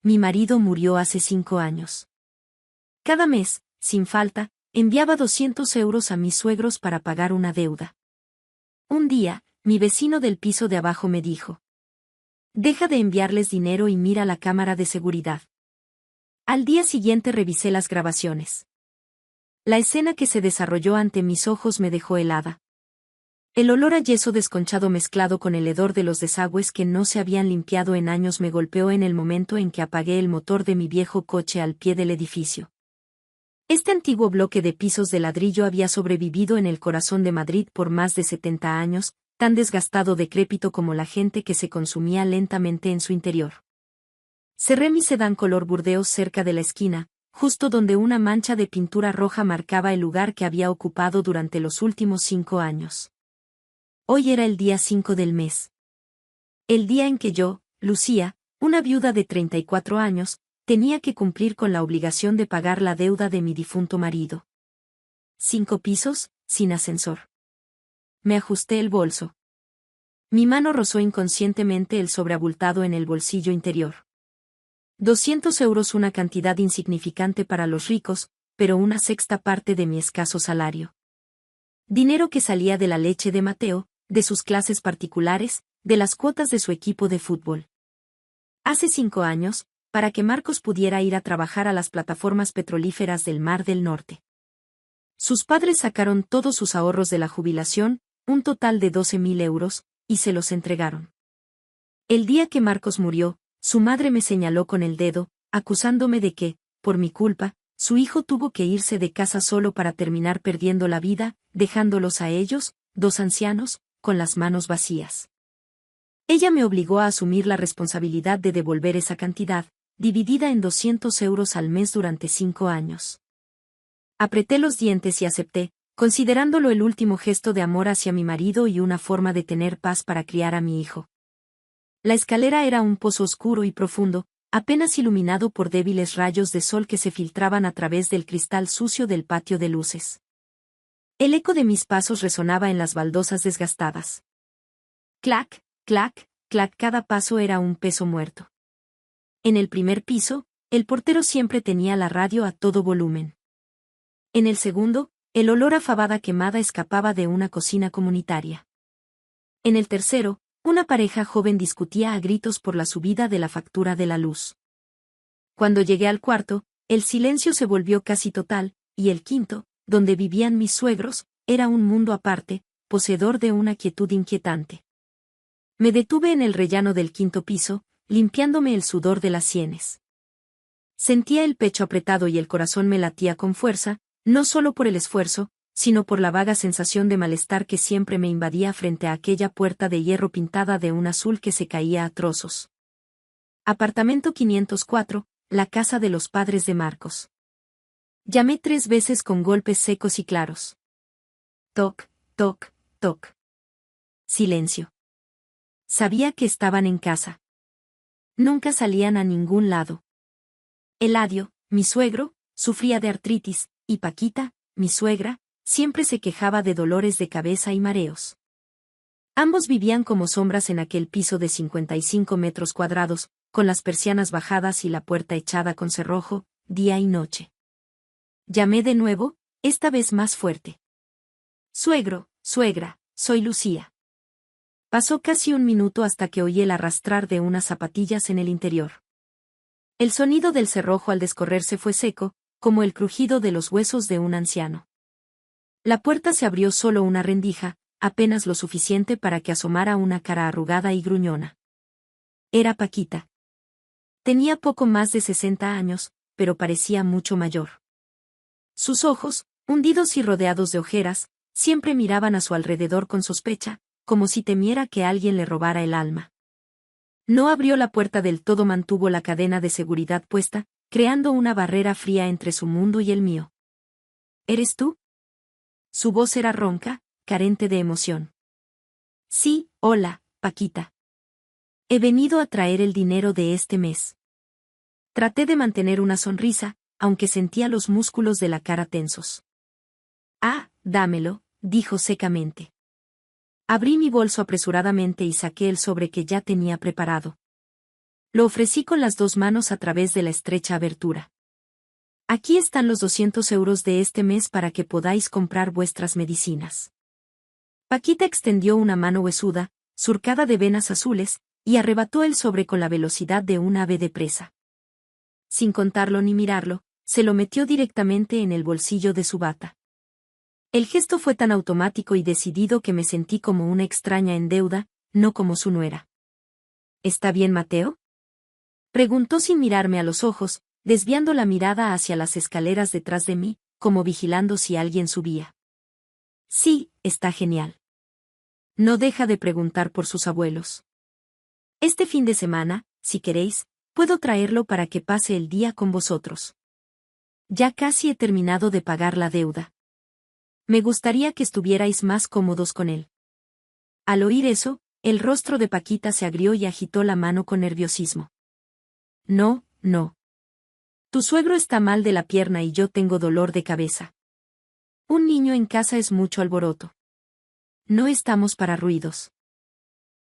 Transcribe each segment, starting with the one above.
mi marido murió hace 5 años. Cada mes, sin falta, enviaba 200 euros a mis suegros para pagar una deuda. Un día, mi vecino del piso de abajo me dijo: deja de enviarles dinero y mira la cámara de seguridad. Al día siguiente revisé las grabaciones. La escena que se desarrolló ante mis ojos me dejó helada. El olor a yeso desconchado mezclado con el hedor de los desagües que no se habían limpiado en años me golpeó en el momento en que apagué el motor de mi viejo coche al pie del edificio. Este antiguo bloque de pisos de ladrillo había sobrevivido en el corazón de Madrid por más de 70 años, tan desgastado decrépito como la gente que se consumía lentamente en su interior. Cerré mi sedán color burdeos cerca de la esquina, justo donde una mancha de pintura roja marcaba el lugar que había ocupado durante los últimos 5 años. Hoy era el día 5 del mes. El día en que yo, Lucía, una viuda de 34 años, tenía que cumplir con la obligación de pagar la deuda de mi difunto marido. 5 pisos, sin ascensor. Me ajusté el bolso. Mi mano rozó inconscientemente el sobreabultado en el bolsillo interior. 200 euros, una cantidad insignificante para los ricos, pero una sexta parte de mi escaso salario. Dinero que salía de la leche de Mateo, de sus clases particulares, de las cuotas de su equipo de fútbol. Hace 5 años, para que Marcos pudiera ir a trabajar a las plataformas petrolíferas del Mar del Norte. Sus padres sacaron todos sus ahorros de la jubilación, un total de 12.000 euros, y se los entregaron. El día que Marcos murió, su madre me señaló con el dedo, acusándome de que, por mi culpa, su hijo tuvo que irse de casa solo para terminar perdiendo la vida, dejándolos a ellos, 2 ancianos, con las manos vacías. Ella me obligó a asumir la responsabilidad de devolver esa cantidad, dividida en 200 euros al mes durante 5 años. Apreté los dientes y acepté, considerándolo el último gesto de amor hacia mi marido y una forma de tener paz para criar a mi hijo. La escalera era un pozo oscuro y profundo, apenas iluminado por débiles rayos de sol que se filtraban a través del cristal sucio del patio de luces. El eco de mis pasos resonaba en las baldosas desgastadas. Clac, clac, clac, cada paso era un peso muerto. En el primer piso, el portero siempre tenía la radio a todo volumen. En el segundo, el olor a fabada quemada escapaba de una cocina comunitaria. En el tercero, una pareja joven discutía a gritos por la subida de la factura de la luz. Cuando llegué al cuarto, el silencio se volvió casi total, y el quinto, donde vivían mis suegros, era un mundo aparte, poseedor de una quietud inquietante. Me detuve en el rellano del 5.º piso, limpiándome el sudor de las sienes. Sentía el pecho apretado y el corazón me latía con fuerza, no solo por el esfuerzo, sino por la vaga sensación de malestar que siempre me invadía frente a aquella puerta de hierro pintada de un azul que se caía a trozos. Apartamento 504, la casa de los padres de Marcos. Llamé 3 veces con golpes secos y claros. Toc, toc, toc. Silencio. Sabía que estaban en casa. Nunca salían a ningún lado. Eladio, mi suegro, sufría de artritis, y Paquita, mi suegra, siempre se quejaba de dolores de cabeza y mareos. Ambos vivían como sombras en aquel piso de 55 metros cuadrados, con las persianas bajadas y la puerta echada con cerrojo, día y noche. Llamé de nuevo, esta vez más fuerte. Suegro, suegra, soy Lucía. Pasó casi un minuto hasta que oí el arrastrar de unas zapatillas en el interior. El sonido del cerrojo al descorrerse fue seco, como el crujido de los huesos de un anciano. La puerta se abrió solo una rendija, apenas lo suficiente para que asomara una cara arrugada y gruñona. Era Paquita. Tenía poco más de 60 años, pero parecía mucho mayor. Sus ojos, hundidos y rodeados de ojeras, siempre miraban a su alrededor con sospecha, como si temiera que alguien le robara el alma. No abrió la puerta del todo, mantuvo la cadena de seguridad puesta, creando una barrera fría entre su mundo y el mío. ¿Eres tú? Su voz era ronca, carente de emoción. Sí, hola, Paquita. He venido a traer el dinero de este mes. Traté de mantener una sonrisa, aunque sentía los músculos de la cara tensos. Ah, dámelo, dijo secamente. Abrí mi bolso apresuradamente y saqué el sobre que ya tenía preparado. Lo ofrecí con las dos manos a través de la estrecha abertura. Aquí están los 200 euros de este mes para que podáis comprar vuestras medicinas. Paquita extendió una mano huesuda, surcada de venas azules, y arrebató el sobre con la velocidad de un ave de presa. Sin contarlo ni mirarlo, se lo metió directamente en el bolsillo de su bata. El gesto fue tan automático y decidido que me sentí como una extraña en deuda, no como su nuera. ¿Está bien, Mateo?, preguntó sin mirarme a los ojos, desviando la mirada hacia las escaleras detrás de mí, como vigilando si alguien subía. Sí, está genial. No deja de preguntar por sus abuelos. Este fin de semana, si queréis, puedo traerlo para que pase el día con vosotros. Ya casi he terminado de pagar la deuda. Me gustaría que estuvierais más cómodos con él. Al oír eso, el rostro de Paquita se agrió y agitó la mano con nerviosismo. No, no. Tu suegro está mal de la pierna y yo tengo dolor de cabeza. Un niño en casa es mucho alboroto. No estamos para ruidos.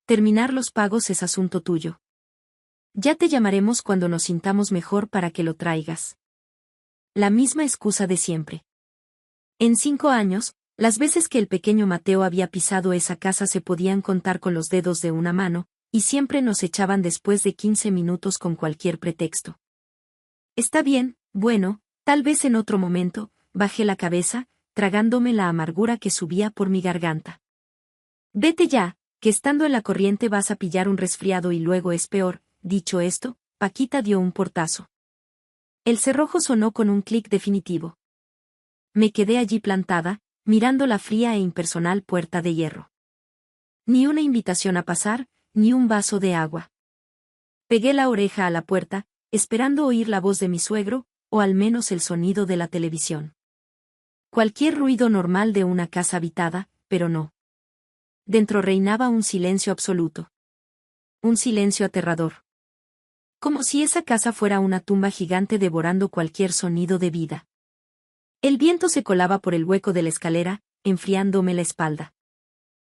Terminar los pagos es asunto tuyo. Ya te llamaremos cuando nos sintamos mejor para que lo traigas. La misma excusa de siempre. En 5 años, las veces que el pequeño Mateo había pisado esa casa se podían contar con los dedos de una mano, y siempre nos echaban después de 15 minutos con cualquier pretexto. Está bien, bueno, tal vez en otro momento, bajé la cabeza, tragándome la amargura que subía por mi garganta. Vete ya, que estando en la corriente vas a pillar un resfriado y luego es peor. Dicho esto, Paquita dio un portazo. El cerrojo sonó con un clic definitivo. Me quedé allí plantada, mirando la fría e impersonal puerta de hierro. Ni una invitación a pasar, ni un vaso de agua. Pegué la oreja a la puerta, esperando oír la voz de mi suegro, o al menos el sonido de la televisión. Cualquier ruido normal de una casa habitada, pero no. Dentro reinaba un silencio absoluto. Un silencio aterrador. Como si esa casa fuera una tumba gigante devorando cualquier sonido de vida. El viento se colaba por el hueco de la escalera, enfriándome la espalda.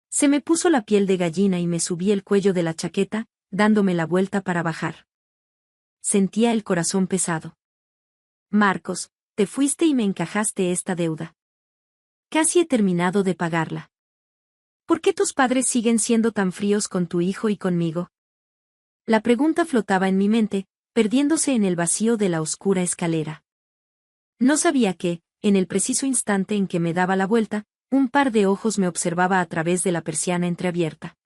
Se me puso la piel de gallina y me subí el cuello de la chaqueta, dándome la vuelta para bajar. Sentía el corazón pesado. Marcos, te fuiste y me encajaste esta deuda. Casi he terminado de pagarla. ¿Por qué tus padres siguen siendo tan fríos con tu hijo y conmigo? La pregunta flotaba en mi mente, perdiéndose en el vacío de la oscura escalera. No sabía que, en el preciso instante en que me daba la vuelta, un par de ojos me observaba a través de la persiana entreabierta.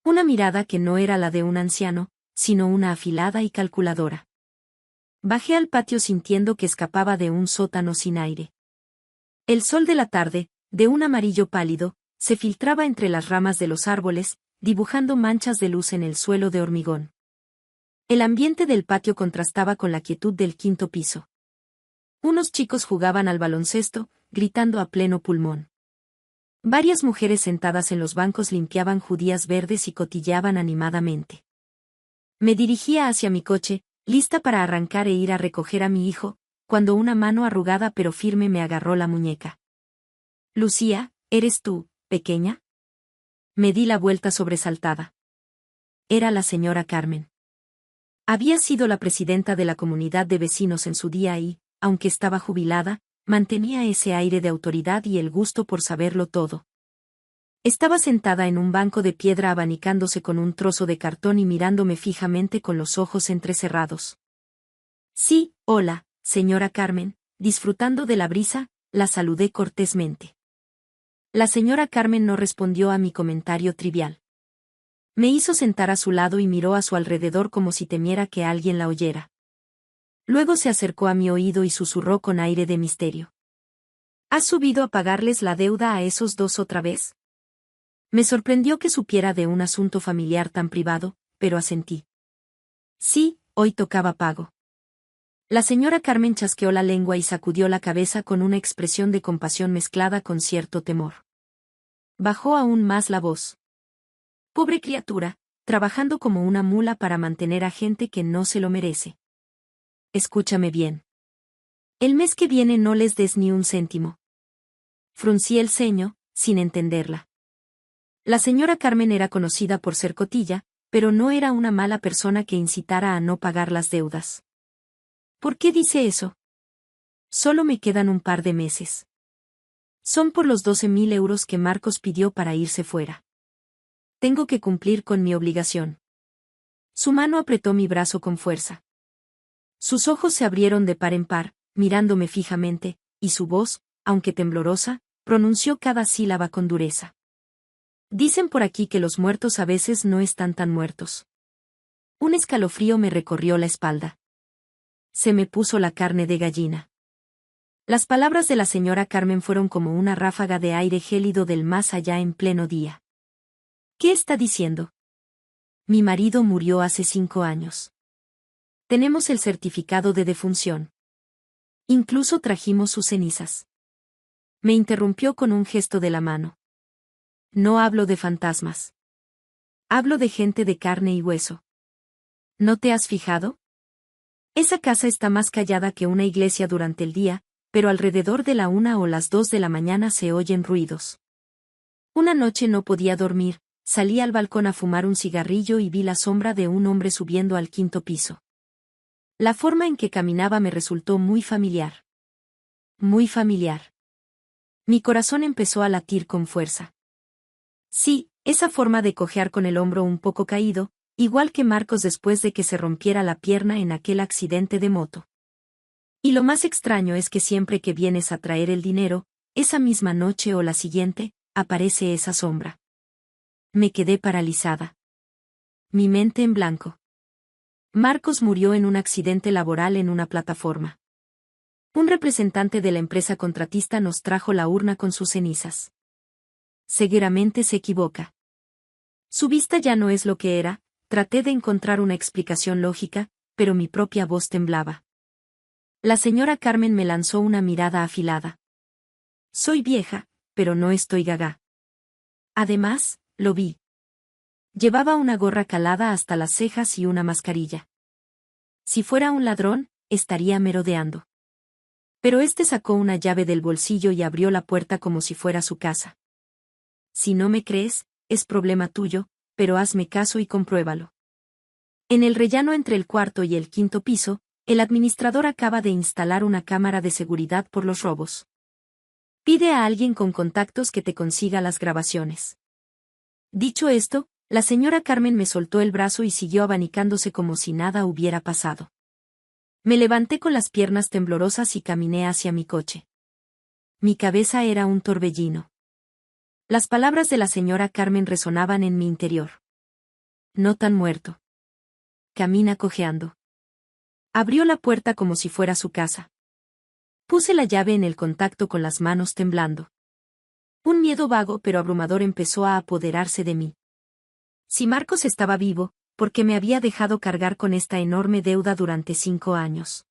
Una mirada que no era la de un anciano, sino una afilada y calculadora. Bajé al patio sintiendo que escapaba de un sótano sin aire. El sol de la tarde, de un amarillo pálido, se filtraba entre las ramas de los árboles, dibujando manchas de luz en el suelo de hormigón. El ambiente del patio contrastaba con la quietud del 5.º piso. Unos chicos jugaban al baloncesto, gritando a pleno pulmón. Varias mujeres sentadas en los bancos limpiaban judías verdes y cotilleaban animadamente. Me dirigía hacia mi coche, lista para arrancar e ir a recoger a mi hijo, cuando una mano arrugada pero firme me agarró la muñeca. Lucía, ¿eres tú, pequeña? Me di la vuelta sobresaltada. Era la señora Carmen. Había sido la presidenta de la comunidad de vecinos en su día y, aunque estaba jubilada, mantenía ese aire de autoridad y el gusto por saberlo todo. Estaba sentada en un banco de piedra abanicándose con un trozo de cartón y mirándome fijamente con los ojos entrecerrados. Sí, hola, señora Carmen, disfrutando de la brisa, la saludé cortésmente. La señora Carmen no respondió a mi comentario trivial. Me hizo sentar a su lado y miró a su alrededor como si temiera que alguien la oyera. Luego se acercó a mi oído y susurró con aire de misterio. ¿Has subido a pagarles la deuda a esos dos otra vez? Me sorprendió que supiera de un asunto familiar tan privado, pero asentí. Sí, hoy tocaba pago. La señora Carmen chasqueó la lengua y sacudió la cabeza con una expresión de compasión mezclada con cierto temor. Bajó aún más la voz. Pobre criatura, trabajando como una mula para mantener a gente que no se lo merece. Escúchame bien. El mes que viene no les des ni un céntimo. Fruncí el ceño, sin entenderla. La señora Carmen era conocida por ser cotilla, pero no era una mala persona que incitara a no pagar las deudas. ¿Por qué dice eso? Solo me quedan un par de meses. Son por los 12.000 euros que Marcos pidió para irse fuera. Tengo que cumplir con mi obligación. Su mano apretó mi brazo con fuerza. Sus ojos se abrieron de par en par, mirándome fijamente, y su voz, aunque temblorosa, pronunció cada sílaba con dureza. Dicen por aquí que los muertos a veces no están tan muertos. Un escalofrío me recorrió la espalda. Se me puso la carne de gallina. Las palabras de la señora Carmen fueron como una ráfaga de aire gélido del más allá en pleno día. ¿Qué está diciendo? Mi marido murió hace 5 años. Tenemos el certificado de defunción. Incluso trajimos sus cenizas. Me interrumpió con un gesto de la mano. No hablo de fantasmas. Hablo de gente de carne y hueso. ¿No te has fijado? Esa casa está más callada que una iglesia durante el día, pero alrededor de la 1 o las 2 de la mañana se oyen ruidos. Una noche no podía dormir, salí al balcón a fumar un cigarrillo y vi la sombra de un hombre subiendo al 5.º piso. La forma en que caminaba me resultó muy familiar. Muy familiar. Mi corazón empezó a latir con fuerza. Sí, esa forma de cojear con el hombro un poco caído, igual que Marcos después de que se rompiera la pierna en aquel accidente de moto. Y lo más extraño es que siempre que vienes a traer el dinero, esa misma noche o la siguiente, aparece esa sombra. Me quedé paralizada. Mi mente en blanco. Marcos murió en un accidente laboral en una plataforma. Un representante de la empresa contratista nos trajo la urna con sus cenizas. Seguramente se equivoca. Su vista ya no es lo que era, traté de encontrar una explicación lógica, pero mi propia voz temblaba. La señora Carmen me lanzó una mirada afilada. Soy vieja, pero no estoy gaga. Además, lo vi. Llevaba una gorra calada hasta las cejas y una mascarilla. Si fuera un ladrón, estaría merodeando. Pero este sacó una llave del bolsillo y abrió la puerta como si fuera su casa. Si no me crees, es problema tuyo, pero hazme caso y compruébalo. En el rellano entre el 4.º y el 5.º piso, el administrador acaba de instalar una cámara de seguridad por los robos. Pide a alguien con contactos que te consiga las grabaciones. Dicho esto, la señora Carmen me soltó el brazo y siguió abanicándose como si nada hubiera pasado. Me levanté con las piernas temblorosas y caminé hacia mi coche. Mi cabeza era un torbellino. Las palabras de la señora Carmen resonaban en mi interior. No tan muerto. Camina cojeando. Abrió la puerta como si fuera su casa. Puse la llave en el contacto con las manos temblando. Un miedo vago pero abrumador empezó a apoderarse de mí. Si Marcos estaba vivo, ¿por qué me había dejado cargar con esta enorme deuda durante 5 años?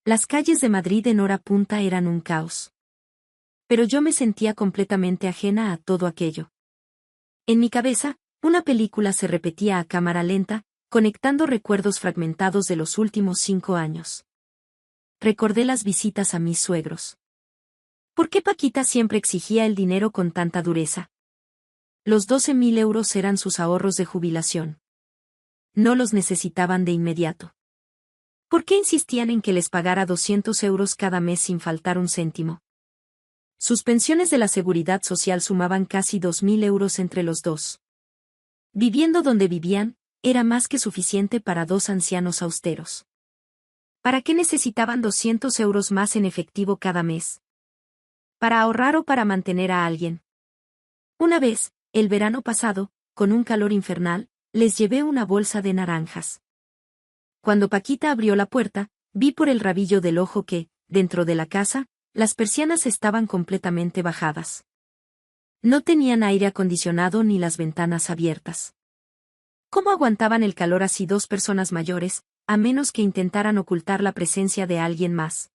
Las calles de Madrid en hora punta eran un caos. Pero yo me sentía completamente ajena a todo aquello. En mi cabeza, una película se repetía a cámara lenta, conectando recuerdos fragmentados de los últimos 5 años. Recordé las visitas a mis suegros. ¿Por qué Paquita siempre exigía el dinero con tanta dureza? Los 12.000 euros eran sus ahorros de jubilación. No los necesitaban de inmediato. ¿Por qué insistían en que les pagara 200 euros cada mes sin faltar un céntimo? Sus pensiones de la Seguridad Social sumaban casi 2.000 euros entre los dos. Viviendo donde vivían, era más que suficiente para 2 ancianos austeros. ¿Para qué necesitaban 200 euros más en efectivo cada mes? ¿Para ahorrar o para mantener a alguien? Una vez, el verano pasado, con un calor infernal, les llevé una bolsa de naranjas. Cuando Paquita abrió la puerta, vi por el rabillo del ojo que, dentro de la casa, las persianas estaban completamente bajadas. No tenían aire acondicionado ni las ventanas abiertas. ¿Cómo aguantaban el calor así 2 personas mayores, a menos que intentaran ocultar la presencia de alguien más?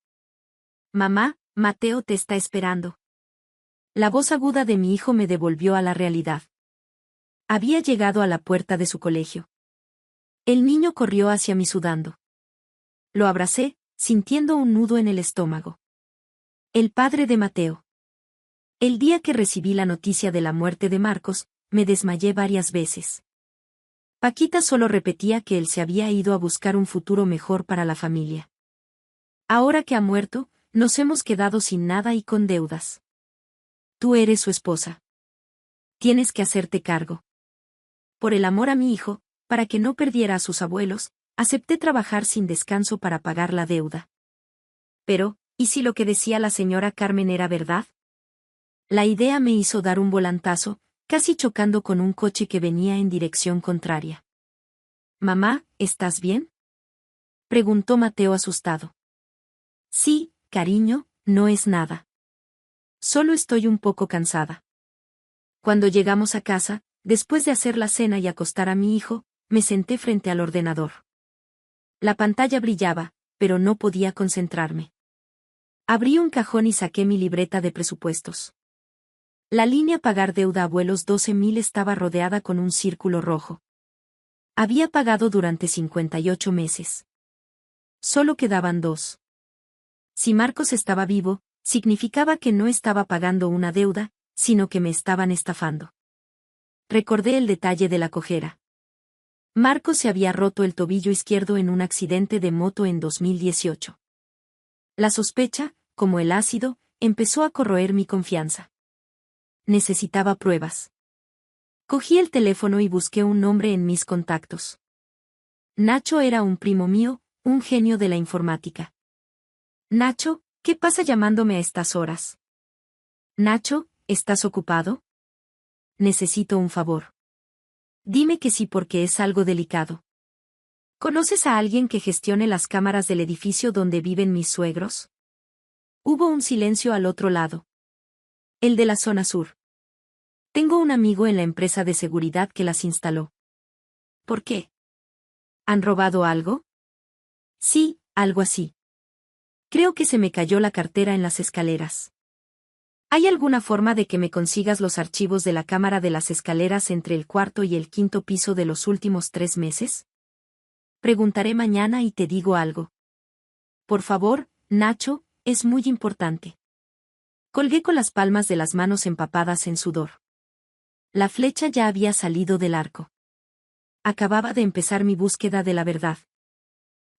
Mamá, Mateo te está esperando. La voz aguda de mi hijo me devolvió a la realidad. Había llegado a la puerta de su colegio. El niño corrió hacia mí sudando. Lo abracé, sintiendo un nudo en el estómago. El padre de Mateo. El día que recibí la noticia de la muerte de Marcos, me desmayé varias veces. Paquita solo repetía que él se había ido a buscar un futuro mejor para la familia. Ahora que ha muerto, nos hemos quedado sin nada y con deudas. Tú eres su esposa. Tienes que hacerte cargo. Por el amor a mi hijo, para que no perdiera a sus abuelos, acepté trabajar sin descanso para pagar la deuda. Pero, ¿y si lo que decía la señora Carmen era verdad? La idea me hizo dar un volantazo, casi chocando con un coche que venía en dirección contraria. «Mamá, ¿estás bien?», preguntó Mateo asustado. «Sí, cariño, no es nada. Solo estoy un poco cansada». Cuando llegamos a casa, después de hacer la cena y acostar a mi hijo, me senté frente al ordenador. La pantalla brillaba, pero no podía concentrarme. Abrí un cajón y saqué mi libreta de presupuestos. La línea pagar deuda abuelos 12.000 estaba rodeada con un círculo rojo. Había pagado durante 58 meses. Solo quedaban 2. Si Marcos estaba vivo, significaba que no estaba pagando una deuda, sino que me estaban estafando. Recordé el detalle de la cojera. Marcos se había roto el tobillo izquierdo en un accidente de moto en 2018. La sospecha, como el ácido, empezó a corroer mi confianza. Necesitaba pruebas. Cogí el teléfono y busqué un nombre en mis contactos. Nacho era un primo mío, un genio de la informática. Nacho, ¿qué pasa llamándome a estas horas? Nacho, ¿estás ocupado? Necesito un favor. Dime que sí porque es algo delicado. ¿Conoces a alguien que gestione las cámaras del edificio donde viven mis suegros? Hubo un silencio al otro lado. El de la zona sur. Tengo un amigo en la empresa de seguridad que las instaló. ¿Por qué? ¿Han robado algo? Sí, algo así. Creo que se me cayó la cartera en las escaleras. ¿Hay alguna forma de que me consigas los archivos de la cámara de las escaleras entre el cuarto y el quinto piso de los últimos 3 meses? Preguntaré mañana y te digo algo. Por favor, Nacho, es muy importante. Colgué con las palmas de las manos empapadas en sudor. La flecha ya había salido del arco. Acababa de empezar mi búsqueda de la verdad.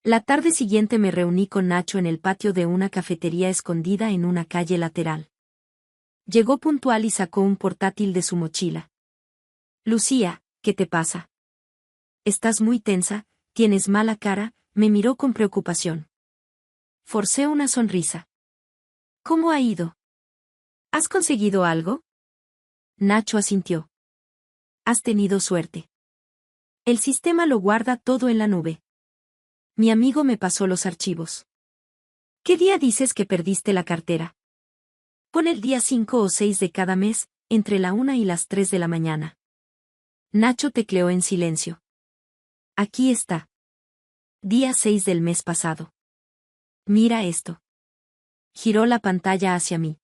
La tarde siguiente me reuní con Nacho en el patio de una cafetería escondida en una calle lateral. Llegó puntual y sacó un portátil de su mochila. Lucía, ¿qué te pasa? Estás muy tensa, tienes mala cara, me miró con preocupación. Forcé una sonrisa. ¿Cómo ha ido? ¿Has conseguido algo? Nacho asintió. Has tenido suerte. El sistema lo guarda todo en la nube. Mi amigo me pasó los archivos. ¿Qué día dices que perdiste la cartera? Pon el día 5 o 6 de cada mes, entre la 1 y las 3 de la mañana. Nacho tecleó en silencio. Aquí está. Día 6 del mes pasado. Mira esto. Giró la pantalla hacia mí.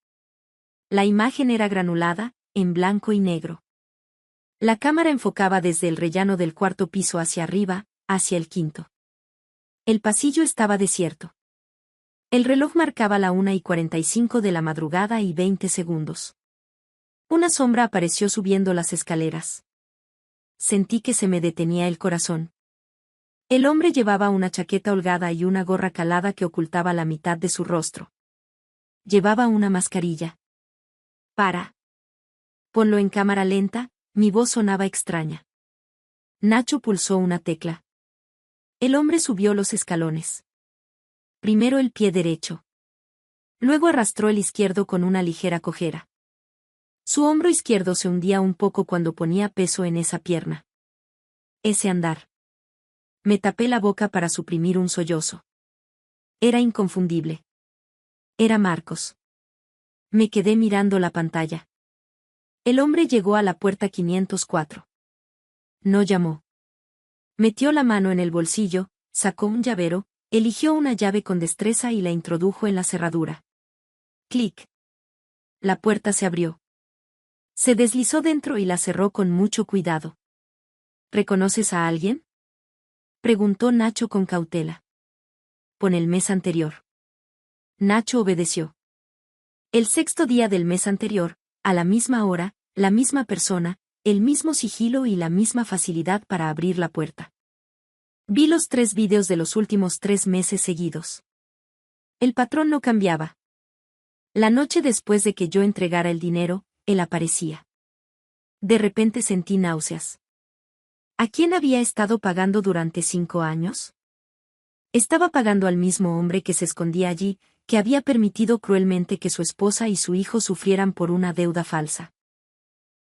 La imagen era granulada, en blanco y negro. La cámara enfocaba desde el rellano del cuarto piso hacia arriba, hacia el quinto. El pasillo estaba desierto. El reloj marcaba la 1:45 de la madrugada y 20 segundos. Una sombra apareció subiendo las escaleras. Sentí que se me detenía el corazón. El hombre llevaba una chaqueta holgada y una gorra calada que ocultaba la mitad de su rostro. Llevaba una mascarilla. Para. Ponlo en cámara lenta, mi voz sonaba extraña. Nacho pulsó una tecla. El hombre subió los escalones. Primero el pie derecho. Luego arrastró el izquierdo con una ligera cojera. Su hombro izquierdo se hundía un poco cuando ponía peso en esa pierna. Ese andar. Me tapé la boca para suprimir un sollozo. Era inconfundible. Era Marcos. Me quedé mirando la pantalla. El hombre llegó a la puerta 504. No llamó. Metió la mano en el bolsillo, sacó un llavero, eligió una llave con destreza y la introdujo en la cerradura. Clic. La puerta se abrió. Se deslizó dentro y la cerró con mucho cuidado. ¿Reconoces a alguien? Preguntó Nacho con cautela. Pon el mes anterior. Nacho obedeció. El 6º día del mes anterior, a la misma hora, la misma persona, el mismo sigilo y la misma facilidad para abrir la puerta. Vi los 3 vídeos de los últimos 3 meses seguidos. El patrón no cambiaba. La noche después de que yo entregara el dinero, él aparecía. De repente sentí náuseas. ¿A quién había estado pagando durante 5 años? Estaba pagando al mismo hombre que se escondía allí, que había permitido cruelmente que su esposa y su hijo sufrieran por una deuda falsa.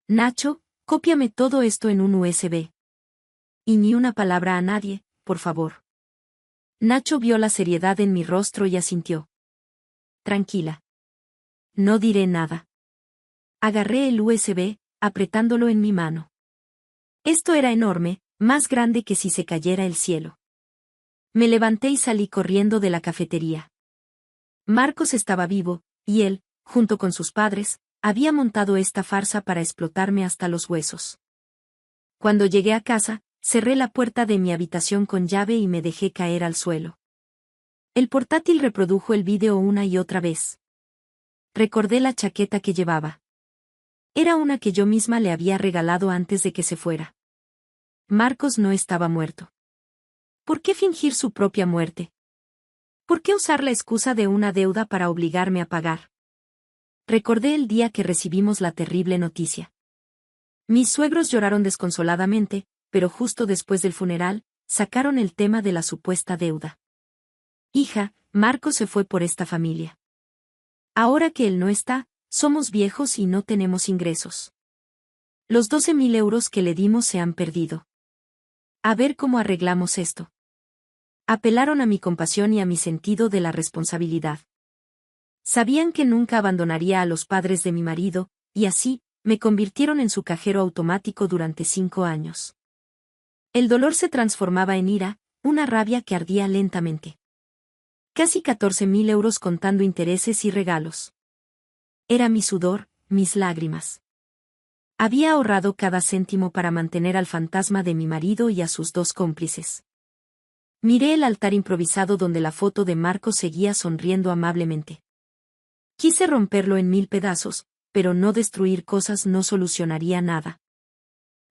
Nacho, cópiame todo esto en un USB. Y ni una palabra a nadie, por favor. Nacho vio la seriedad en mi rostro y asintió. Tranquila. No diré nada. Agarré el USB, apretándolo en mi mano. Esto era enorme, más grande que si se cayera el cielo. Me levanté y salí corriendo de la cafetería. Marcos estaba vivo, y él, junto con sus padres, había montado esta farsa para explotarme hasta los huesos. Cuando llegué a casa, cerré la puerta de mi habitación con llave y me dejé caer al suelo. El portátil reprodujo el vídeo una y otra vez. Recordé la chaqueta que llevaba. Era una que yo misma le había regalado antes de que se fuera. Marcos no estaba muerto. ¿Por qué fingir su propia muerte? ¿Por qué usar la excusa de una deuda para obligarme a pagar? Recordé el día que recibimos la terrible noticia. Mis suegros lloraron desconsoladamente, pero justo después del funeral, sacaron el tema de la supuesta deuda. Hija, Marcos se fue por esta familia. Ahora que él no está, somos viejos y no tenemos ingresos. Los 12.000 euros que le dimos se han perdido. A ver cómo arreglamos esto. Apelaron a mi compasión y a mi sentido de la responsabilidad. Sabían que nunca abandonaría a los padres de mi marido, y así, me convirtieron en su cajero automático durante 5 años. El dolor se transformaba en ira, una rabia que ardía lentamente. Casi 14.000 euros contando intereses y regalos. Era mi sudor, mis lágrimas. Había ahorrado cada céntimo para mantener al fantasma de mi marido y a sus 2 cómplices. Miré el altar improvisado donde la foto de Marcos seguía sonriendo amablemente. Quise romperlo en 1000 pedazos, pero no destruir cosas no solucionaría nada.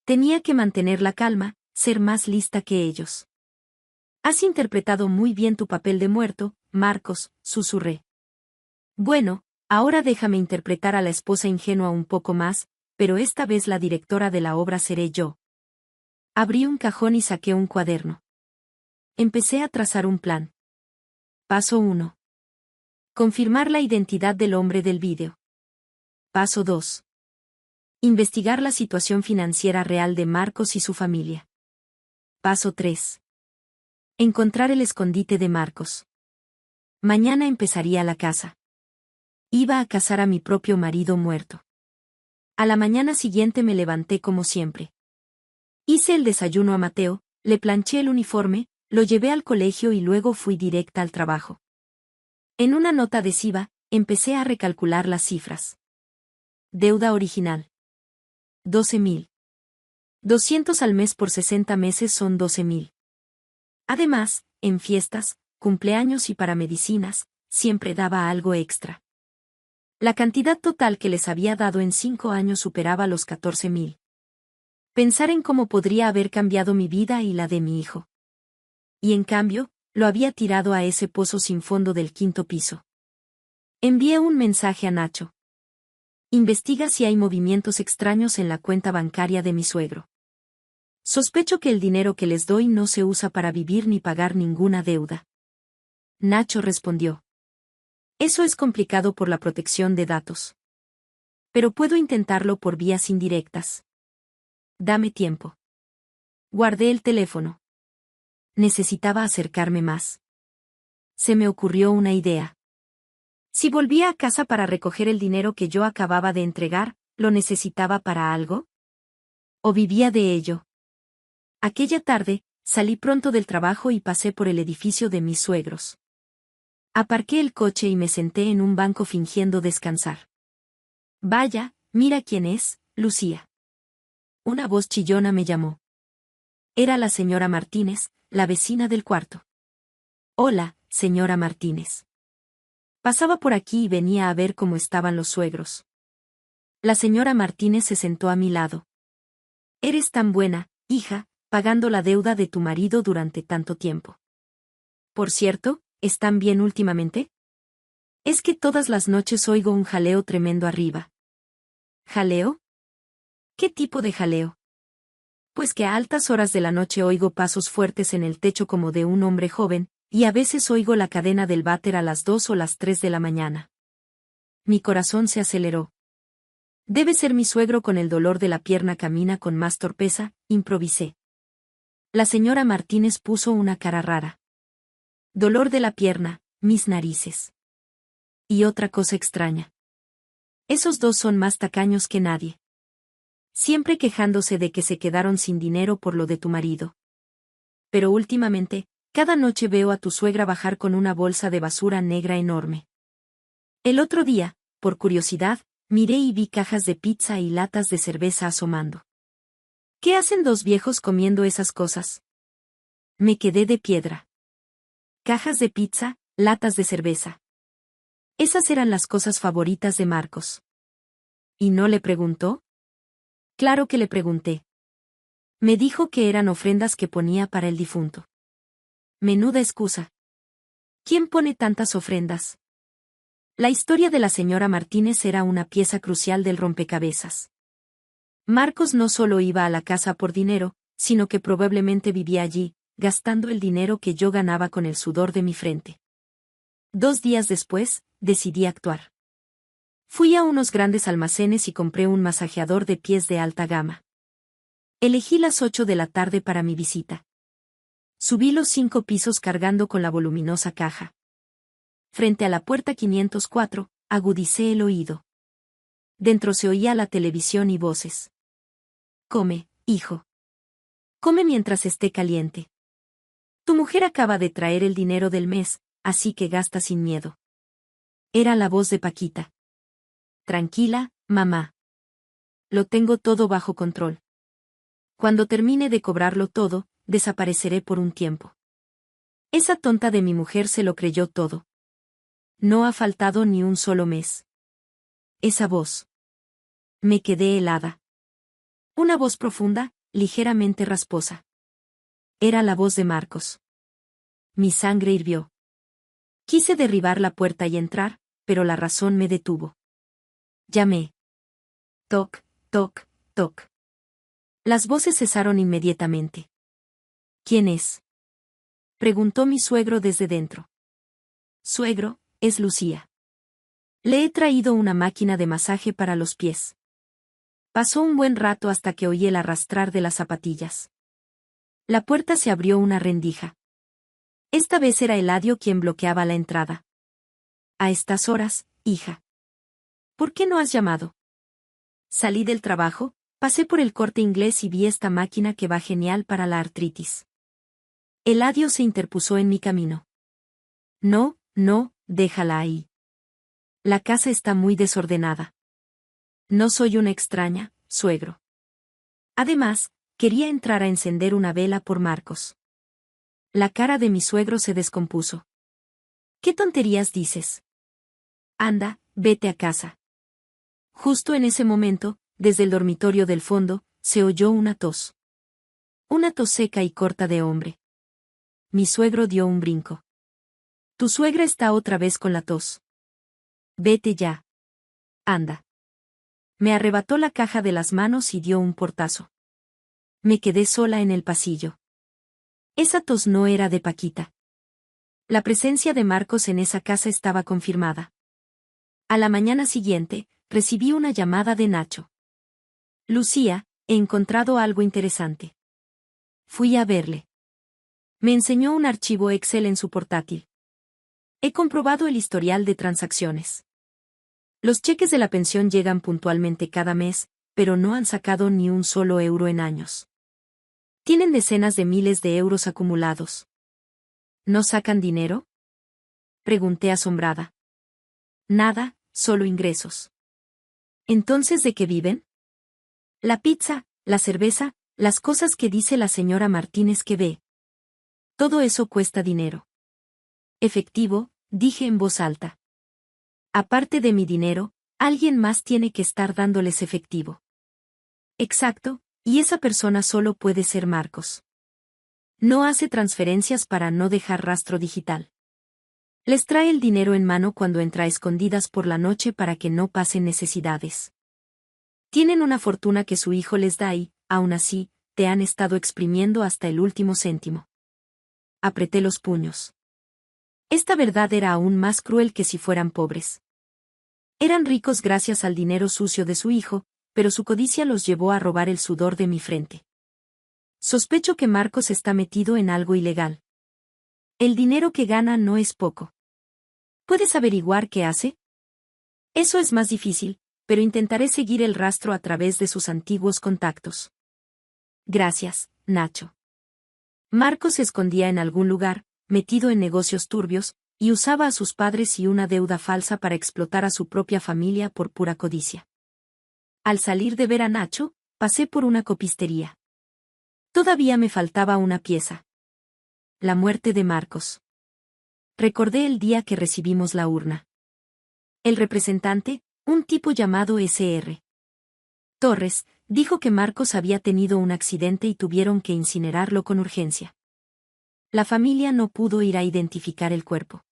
Tenía que mantener la calma, ser más lista que ellos. Has interpretado muy bien tu papel de muerto, Marcos, susurré. Bueno, ahora déjame interpretar a la esposa ingenua un poco más, pero esta vez la directora de la obra seré yo. Abrí un cajón y saqué un cuaderno. Empecé a trazar un plan. Paso 1. Confirmar la identidad del hombre del vídeo. Paso 2. Investigar la situación financiera real de Marcos y su familia. Paso 3. Encontrar el escondite de Marcos. Mañana empezaría la casa. Iba a casar a mi propio marido muerto. A la mañana siguiente me levanté como siempre. Hice el desayuno a Mateo, le planché el uniforme, lo llevé al colegio y luego fui directa al trabajo. En una nota adhesiva, empecé a recalcular las cifras. Deuda original. 12.000. 200 al mes por 60 meses son 12.000. Además, en fiestas, cumpleaños y para medicinas, siempre daba algo extra. La cantidad total que les había dado en 5 años superaba los 14.000. Pensar en cómo podría haber cambiado mi vida y la de mi hijo. Y en cambio, lo había tirado a ese pozo sin fondo del 5.º piso. Envié un mensaje a Nacho. Investiga si hay movimientos extraños en la cuenta bancaria de mi suegro. Sospecho que el dinero que les doy no se usa para vivir ni pagar ninguna deuda. Nacho respondió. Eso es complicado por la protección de datos. Pero puedo intentarlo por vías indirectas. Dame tiempo. Guardé el teléfono. Necesitaba acercarme más. Se me ocurrió una idea. Si volvía a casa para recoger el dinero que yo acababa de entregar, ¿lo necesitaba para algo? ¿O vivía de ello? Aquella tarde, salí pronto del trabajo y pasé por el edificio de mis suegros. Aparqué el coche y me senté en un banco fingiendo descansar. Vaya, mira quién es, Lucía. Una voz chillona me llamó. Era la señora Martínez, la vecina del cuarto. Hola, señora Martínez. Pasaba por aquí y venía a ver cómo estaban los suegros. La señora Martínez se sentó a mi lado. Eres tan buena, hija, pagando la deuda de tu marido durante tanto tiempo. Por cierto, ¿están bien últimamente? Es que todas las noches oigo un jaleo tremendo arriba. ¿Jaleo? ¿Qué tipo de jaleo? Pues que a altas horas de la noche oigo pasos fuertes en el techo como de un hombre joven, y a veces oigo la cadena del váter a las 2 o las 3 de la mañana. Mi corazón se aceleró. Debe ser mi suegro con el dolor de la pierna camina con más torpeza, improvisé. La señora Martínez puso una cara rara. Dolor de la pierna, mis narices. Y otra cosa extraña. Esos dos son más tacaños que nadie. Siempre quejándose de que se quedaron sin dinero por lo de tu marido. Pero últimamente, cada noche veo a tu suegra bajar con una bolsa de basura negra enorme. El otro día, por curiosidad, miré y vi cajas de pizza y latas de cerveza asomando. ¿Qué hacen dos viejos comiendo esas cosas? Me quedé de piedra. Cajas de pizza, latas de cerveza. Esas eran las cosas favoritas de Marcos. ¿Y no le preguntó? Claro que le pregunté. Me dijo que eran ofrendas que ponía para el difunto. Menuda excusa. ¿Quién pone tantas ofrendas? La historia de la señora Martínez era una pieza crucial del rompecabezas. Marcos no solo iba a la casa por dinero, sino que probablemente vivía allí, gastando el dinero que yo ganaba con el sudor de mi frente. 2 días después, decidí actuar. Fui a unos grandes almacenes y compré un masajeador de pies de alta gama. Elegí las 8 de la tarde para mi visita. Subí los 5 pisos cargando con la voluminosa caja. Frente a la puerta 504, agudicé el oído. Dentro se oía la televisión y voces. Come, hijo. Come mientras esté caliente. Tu mujer acaba de traer el dinero del mes, así que gasta sin miedo. Era la voz de Paquita. Tranquila, mamá. Lo tengo todo bajo control. Cuando termine de cobrarlo todo, desapareceré por un tiempo. Esa tonta de mi mujer se lo creyó todo. No ha faltado ni un solo mes. Esa voz. Me quedé helada. Una voz profunda, ligeramente rasposa. Era la voz de Marcos. Mi sangre hirvió. Quise derribar la puerta y entrar, pero la razón me detuvo. Llamé. Toc, toc, toc. Las voces cesaron inmediatamente. ¿Quién es? Preguntó mi suegro desde dentro. Suegro, es Lucía. Le he traído una máquina de masaje para los pies. Pasó un buen rato hasta que oí el arrastrar de las zapatillas. La puerta se abrió una rendija. Esta vez era Eladio quien bloqueaba la entrada. A estas horas, hija. ¿Por qué no has llamado? Salí del trabajo, pasé por el Corte Inglés y vi esta máquina que va genial para la artritis. Eladio se interpuso en mi camino. No, no, déjala ahí. La casa está muy desordenada. No soy una extraña, suegro. Además, quería entrar a encender una vela por Marcos. La cara de mi suegro se descompuso. ¿Qué tonterías dices? Anda, vete a casa. Justo en ese momento, desde el dormitorio del fondo, se oyó una tos. Una tos seca y corta de hombre. Mi suegro dio un brinco. Tu suegra está otra vez con la tos. Vete ya. Anda. Me arrebató la caja de las manos y dio un portazo. Me quedé sola en el pasillo. Esa tos no era de Paquita. La presencia de Marcos en esa casa estaba confirmada. A la mañana siguiente, recibí una llamada de Nacho. Lucía, he encontrado algo interesante. Fui a verle. Me enseñó un archivo Excel en su portátil. He comprobado el historial de transacciones. Los cheques de la pensión llegan puntualmente cada mes, pero no han sacado ni un solo euro en años. Tienen decenas de miles de euros acumulados. ¿No sacan dinero? Pregunté asombrada. Nada, solo ingresos. ¿Entonces de qué viven? La pizza, la cerveza, las cosas que dice la señora Martínez que ve. Todo eso cuesta dinero. Efectivo, dije en voz alta. Aparte de mi dinero, alguien más tiene que estar dándoles efectivo. Exacto, Y esa persona solo puede ser Marcos. No hace transferencias para no dejar rastro digital. Les trae el dinero en mano cuando entra a escondidas por la noche para que no pasen necesidades. Tienen una fortuna que su hijo les da y, aún así, te han estado exprimiendo hasta el último céntimo. Apreté los puños. Esta verdad era aún más cruel que si fueran pobres. Eran ricos gracias al dinero sucio de su hijo, pero su codicia los llevó a robar el sudor de mi frente. Sospecho que Marcos está metido en algo ilegal. El dinero que gana no es poco. ¿Puedes averiguar qué hace? Eso es más difícil, pero intentaré seguir el rastro a través de sus antiguos contactos. Gracias, Nacho. Marcos se escondía en algún lugar, metido en negocios turbios, y usaba a sus padres y una deuda falsa para explotar a su propia familia por pura codicia. Al salir de ver a Nacho, pasé por una copistería. Todavía me faltaba una pieza. La muerte de Marcos. Recordé el día que recibimos la urna. El representante, un tipo llamado S.R. Torres, dijo que Marcos había tenido un accidente y tuvieron que incinerarlo con urgencia. La familia no pudo ir a identificar el cuerpo.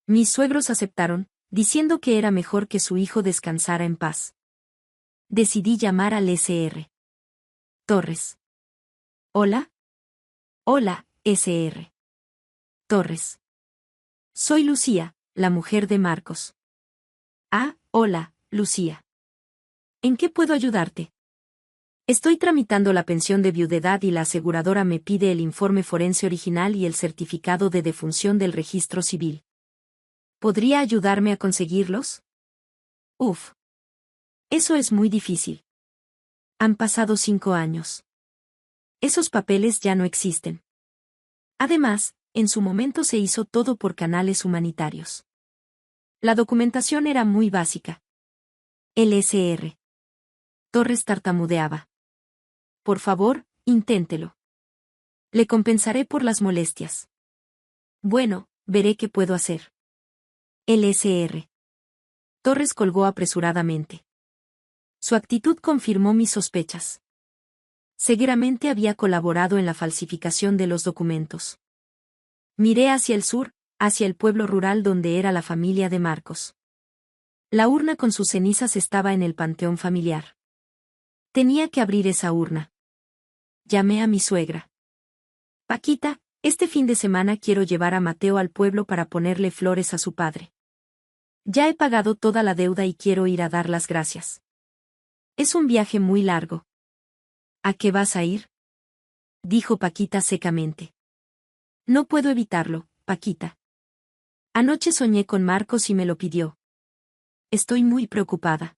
Mis suegros aceptaron, diciendo que era mejor que su hijo descansara en paz. Decidí llamar al S.R. Torres. ¿Hola? Hola, S.R. Torres. Soy Lucía, la mujer de Marcos. Ah, hola, Lucía. ¿En qué puedo ayudarte? Estoy tramitando la pensión de viudedad y la aseguradora me pide el informe forense original y el certificado de defunción del registro civil. ¿Podría ayudarme a conseguirlos? Uf. Eso es muy difícil. Han pasado 5 años. Esos papeles ya no existen. Además, en su momento se hizo todo por canales humanitarios. La documentación era muy básica. El S.R. Torres tartamudeaba. Por favor, inténtelo. Le compensaré por las molestias. Bueno, veré qué puedo hacer. El S.R. Torres colgó apresuradamente. Su actitud confirmó mis sospechas. Seguramente había colaborado en la falsificación de los documentos. Miré hacia el sur, hacia el pueblo rural donde era la familia de Marcos. La urna con sus cenizas estaba en el panteón familiar. Tenía que abrir esa urna. Llamé a mi suegra. Paquita, este fin de semana quiero llevar a Mateo al pueblo para ponerle flores a su padre. Ya he pagado toda la deuda y quiero ir a dar las gracias. Es un viaje muy largo. ¿A qué vas a ir? Dijo Paquita secamente. No puedo evitarlo, Paquita. Anoche soñé con Marcos y me lo pidió. Estoy muy preocupada.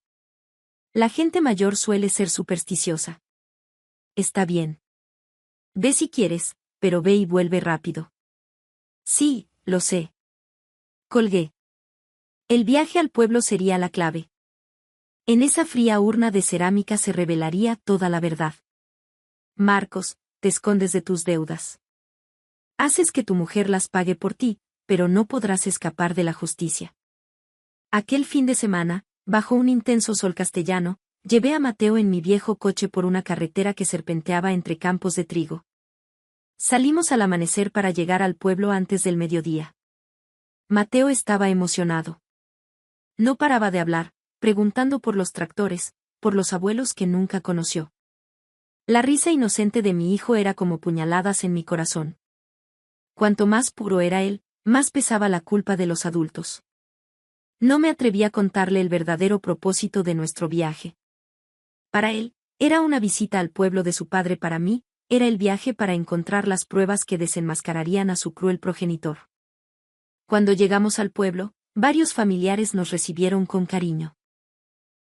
La gente mayor suele ser supersticiosa. Está bien. Ve si quieres, pero ve y vuelve rápido. Sí, lo sé. Colgué. El viaje al pueblo sería la clave. En esa fría urna de cerámica se revelaría toda la verdad. Marcos, te escondes de tus deudas. Haces que tu mujer las pague por ti, pero no podrás escapar de la justicia. Aquel fin de semana, bajo un intenso sol castellano, llevé a Mateo en mi viejo coche por una carretera que serpenteaba entre campos de trigo. Salimos al amanecer para llegar al pueblo antes del mediodía. Mateo estaba emocionado. No paraba de hablar, preguntando por los tractores, por los abuelos que nunca conoció. La risa inocente de mi hijo era como puñaladas en mi corazón. Cuanto más puro era él, más pesaba la culpa de los adultos. No me atreví a contarle el verdadero propósito de nuestro viaje. Para él, era una visita al pueblo de su padre, para mí, era el viaje para encontrar las pruebas que desenmascararían a su cruel progenitor. Cuando llegamos al pueblo, varios familiares nos recibieron con cariño.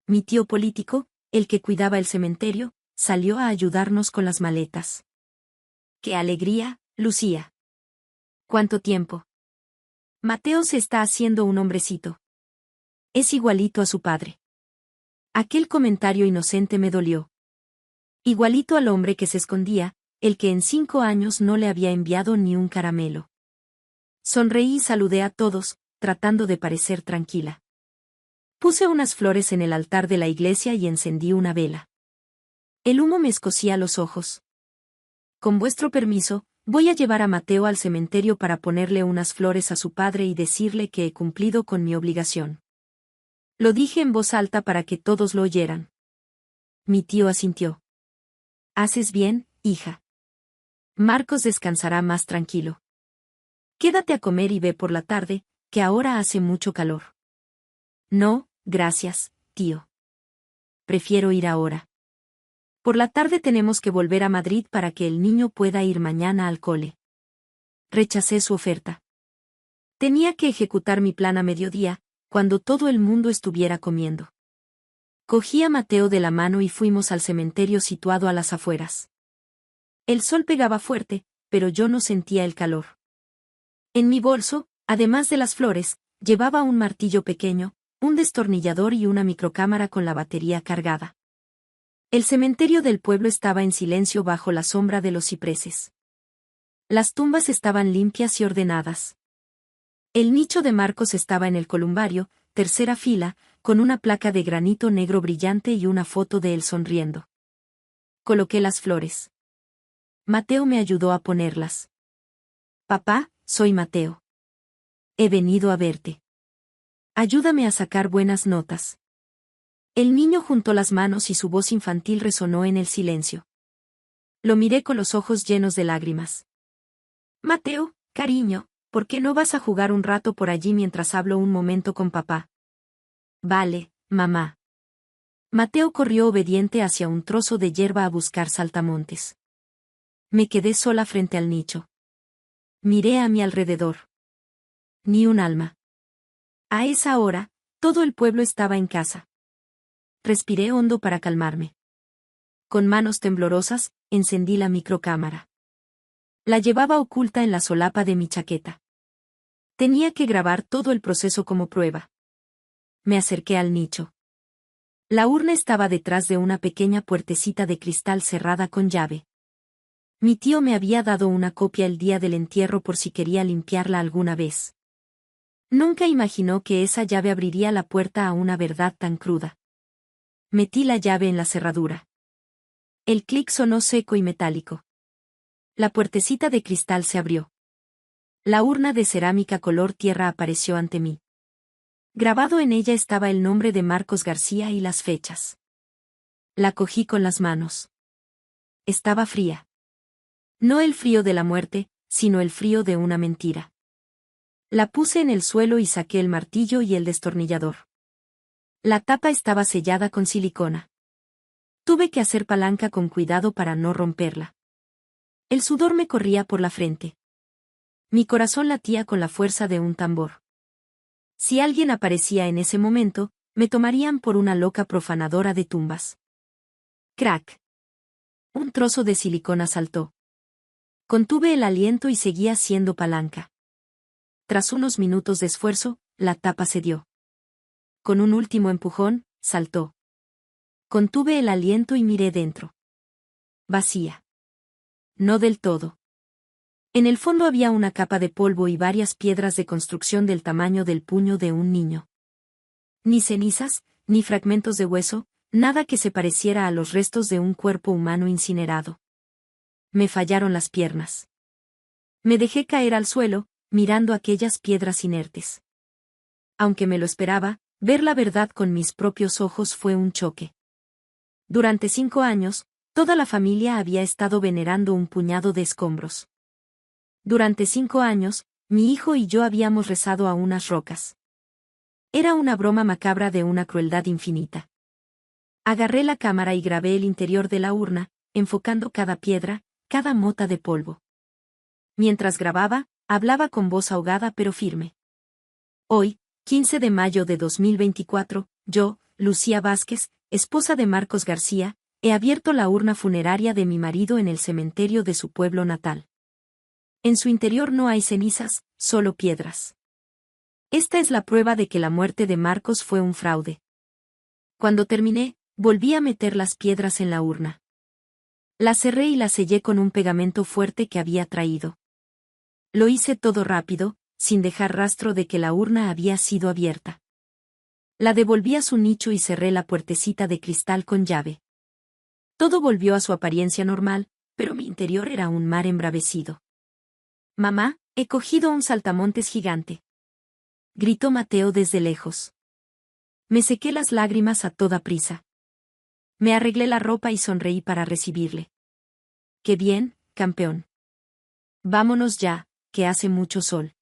Mi tío político, el que cuidaba el cementerio, salió a ayudarnos con las maletas. ¡Qué alegría, Lucía! ¿Cuánto tiempo? Mateo se está haciendo un hombrecito. Es igualito a su padre. Aquel comentario inocente me dolió. Igualito al hombre que se escondía, el que en 5 años no le había enviado ni un caramelo. Sonreí y saludé a todos, tratando de parecer tranquila. Puse unas flores en el altar de la iglesia y encendí una vela. El humo me escocía los ojos. Con vuestro permiso, voy a llevar a Mateo al cementerio para ponerle unas flores a su padre y decirle que he cumplido con mi obligación. Lo dije en voz alta para que todos lo oyeran. Mi tío asintió. Haces bien, hija. Marcos descansará más tranquilo. Quédate a comer y ve por la tarde, que ahora hace mucho calor. No, gracias, tío. Prefiero ir ahora. Por la tarde tenemos que volver a Madrid para que el niño pueda ir mañana al cole. Rechacé su oferta. Tenía que ejecutar mi plan a mediodía, cuando todo el mundo estuviera comiendo. Cogí a Mateo de la mano y fuimos al cementerio situado a las afueras. El sol pegaba fuerte, pero yo no sentía el calor. En mi bolso, además de las flores, llevaba un martillo pequeño, un destornillador y una microcámara con la batería cargada. El cementerio del pueblo estaba en silencio bajo la sombra de los cipreses. Las tumbas estaban limpias y ordenadas. El nicho de Marcos estaba en el columbario, tercera fila, con una placa de granito negro brillante y una foto de él sonriendo. Coloqué las flores. Mateo me ayudó a ponerlas. Papá, soy Mateo. He venido a verte. Ayúdame a sacar buenas notas. El niño juntó las manos y su voz infantil resonó en el silencio. Lo miré con los ojos llenos de lágrimas. Mateo, cariño, ¿por qué no vas a jugar un rato por allí mientras hablo un momento con papá? Vale, mamá. Mateo corrió obediente hacia un trozo de hierba a buscar saltamontes. Me quedé sola frente al nicho. Miré a mi alrededor. Ni un alma. A esa hora, todo el pueblo estaba en casa. Respiré hondo para calmarme. Con manos temblorosas, encendí la microcámara. La llevaba oculta en la solapa de mi chaqueta. Tenía que grabar todo el proceso como prueba. Me acerqué al nicho. La urna estaba detrás de una pequeña puertecita de cristal cerrada con llave. Mi tío me había dado una copia el día del entierro por si quería limpiarla alguna vez. Nunca imaginó que esa llave abriría la puerta a una verdad tan cruda. Metí la llave en la cerradura. El clic sonó seco y metálico. La puertecita de cristal se abrió. La urna de cerámica color tierra apareció ante mí. Grabado en ella estaba el nombre de Marcos García y las fechas. La cogí con las manos. Estaba fría. No el frío de la muerte, sino el frío de una mentira. La puse en el suelo y saqué el martillo y el destornillador. La tapa estaba sellada con silicona. Tuve que hacer palanca con cuidado para no romperla. El sudor me corría por la frente. Mi corazón latía con la fuerza de un tambor. Si alguien aparecía en ese momento, me tomarían por una loca profanadora de tumbas. Crack. Un trozo de silicona saltó. Contuve el aliento y seguí haciendo palanca. Tras unos minutos de esfuerzo, la tapa cedió. Con un último empujón, saltó. Contuve el aliento y miré dentro. Vacía. No del todo. En el fondo había una capa de polvo y varias piedras de construcción del tamaño del puño de un niño. Ni cenizas, ni fragmentos de hueso, nada que se pareciera a los restos de un cuerpo humano incinerado. Me fallaron las piernas. Me dejé caer al suelo, mirando aquellas piedras inertes. Aunque me lo esperaba, ver la verdad con mis propios ojos fue un choque. Durante 5 años, toda la familia había estado venerando un puñado de escombros. Durante 5 años, mi hijo y yo habíamos rezado a unas rocas. Era una broma macabra de una crueldad infinita. Agarré la cámara y grabé el interior de la urna, enfocando cada piedra, cada mota de polvo. Mientras grababa, hablaba con voz ahogada pero firme. Hoy, 15 de mayo de 2024, yo, Lucía Vázquez, esposa de Marcos García, he abierto la urna funeraria de mi marido en el cementerio de su pueblo natal. En su interior no hay cenizas, solo piedras. Esta es la prueba de que la muerte de Marcos fue un fraude. Cuando terminé, volví a meter las piedras en la urna. La cerré y la sellé con un pegamento fuerte que había traído. Lo hice todo rápido, sin dejar rastro de que la urna había sido abierta. La devolví a su nicho y cerré la puertecita de cristal con llave. Todo volvió a su apariencia normal, pero mi interior era un mar embravecido. «Mamá, he cogido un saltamontes gigante», gritó Mateo desde lejos. Me sequé las lágrimas a toda prisa. Me arreglé la ropa y sonreí para recibirle. «Qué bien, campeón. Vámonos ya, que hace mucho sol».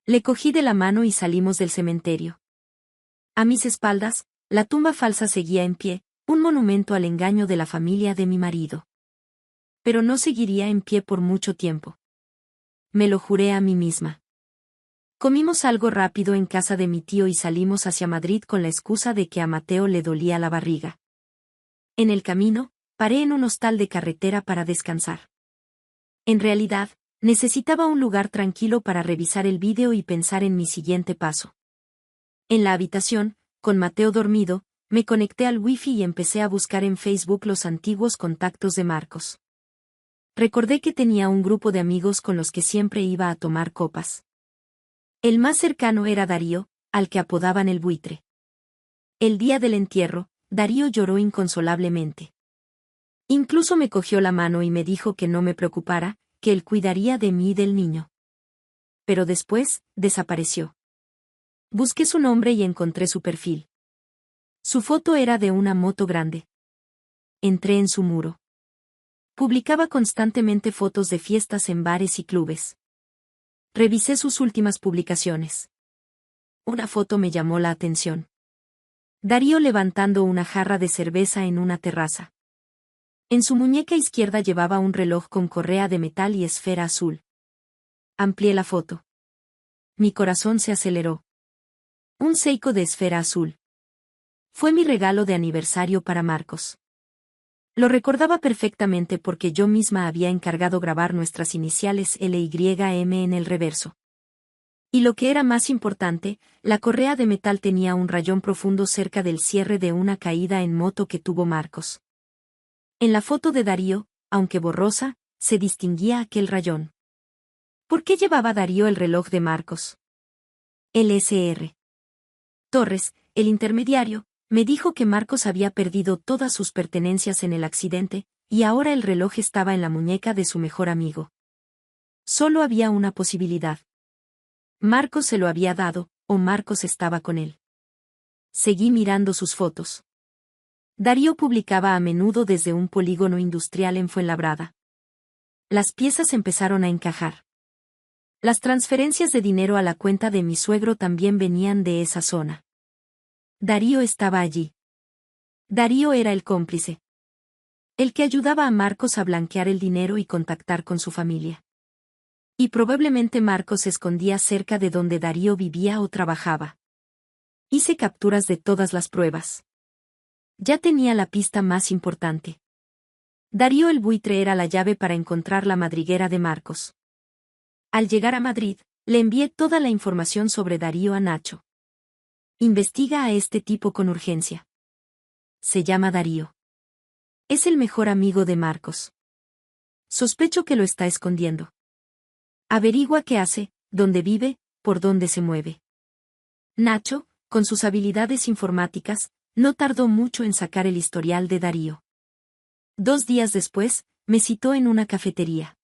Le cogí de la mano y salimos del cementerio. A mis espaldas, la tumba falsa seguía en pie, un monumento al engaño de la familia de mi marido. Pero no seguiría en pie por mucho tiempo. Me lo juré a mí misma. Comimos algo rápido en casa de mi tío y salimos hacia Madrid con la excusa de que a Mateo le dolía la barriga. En el camino, paré en un hostal de carretera para descansar. En realidad, necesitaba un lugar tranquilo para revisar el vídeo y pensar en mi siguiente paso. En la habitación, con Mateo dormido, me conecté al wifi y empecé a buscar en Facebook los antiguos contactos de Marcos. Recordé que tenía un grupo de amigos con los que siempre iba a tomar copas. El más cercano era Darío, al que apodaban el buitre. El día del entierro, Darío lloró inconsolablemente. Incluso me cogió la mano y me dijo que no me preocupara, que él cuidaría de mí y del niño. Pero después, desapareció. Busqué su nombre y encontré su perfil. Su foto era de una moto grande. Entré en su muro. Publicaba constantemente fotos de fiestas en bares y clubes. Revisé sus últimas publicaciones. Una foto me llamó la atención. Darío levantando una jarra de cerveza en una terraza. En su muñeca izquierda llevaba un reloj con correa de metal y esfera azul. Amplié la foto. Mi corazón se aceleró. Un Seiko de esfera azul. Fue mi regalo de aniversario para Marcos. Lo recordaba perfectamente porque yo misma había encargado grabar nuestras iniciales LYM en el reverso. Y lo que era más importante, la correa de metal tenía un rayón profundo cerca del cierre de una caída en moto que tuvo Marcos. En la foto de Darío, aunque borrosa, se distinguía aquel rayón. ¿Por qué llevaba Darío el reloj de Marcos? El Sr. Torres, el intermediario, me dijo que Marcos había perdido todas sus pertenencias en el accidente, y ahora el reloj estaba en la muñeca de su mejor amigo. Solo había una posibilidad. Marcos se lo había dado, o Marcos estaba con él. Seguí mirando sus fotos. Darío publicaba a menudo desde un polígono industrial en Fuenlabrada. Las piezas empezaron a encajar. Las transferencias de dinero a la cuenta de mi suegro también venían de esa zona. Darío estaba allí. Darío era el cómplice. El que ayudaba a Marcos a blanquear el dinero y contactar con su familia. Y probablemente Marcos se escondía cerca de donde Darío vivía o trabajaba. Hice capturas de todas las pruebas. Ya tenía la pista más importante. Darío el buitre era la llave para encontrar la madriguera de Marcos. Al llegar a Madrid, le envié toda la información sobre Darío a Nacho. Investiga a este tipo con urgencia. Se llama Darío. Es el mejor amigo de Marcos. Sospecho que lo está escondiendo. Averigua qué hace, dónde vive, por dónde se mueve. Nacho, con sus habilidades informáticas, no tardó mucho en sacar el historial de Darío. 2 días después, me citó en una cafetería.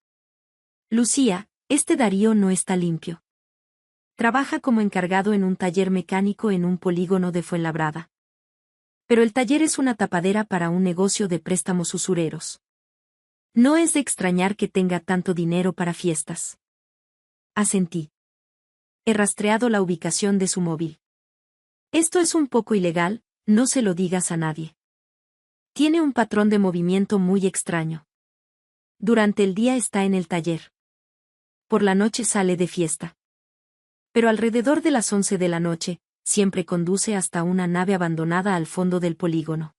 Lucía, este Darío no está limpio. Trabaja como encargado en un taller mecánico en un polígono de Fuenlabrada. Pero el taller es una tapadera para un negocio de préstamos usureros. No es de extrañar que tenga tanto dinero para fiestas. Asentí. He rastreado la ubicación de su móvil. Esto es un poco ilegal, no se lo digas a nadie. Tiene un patrón de movimiento muy extraño. Durante el día está en el taller. Por la noche sale de fiesta. Pero alrededor de las 11 de la noche, siempre conduce hasta una nave abandonada al fondo del polígono.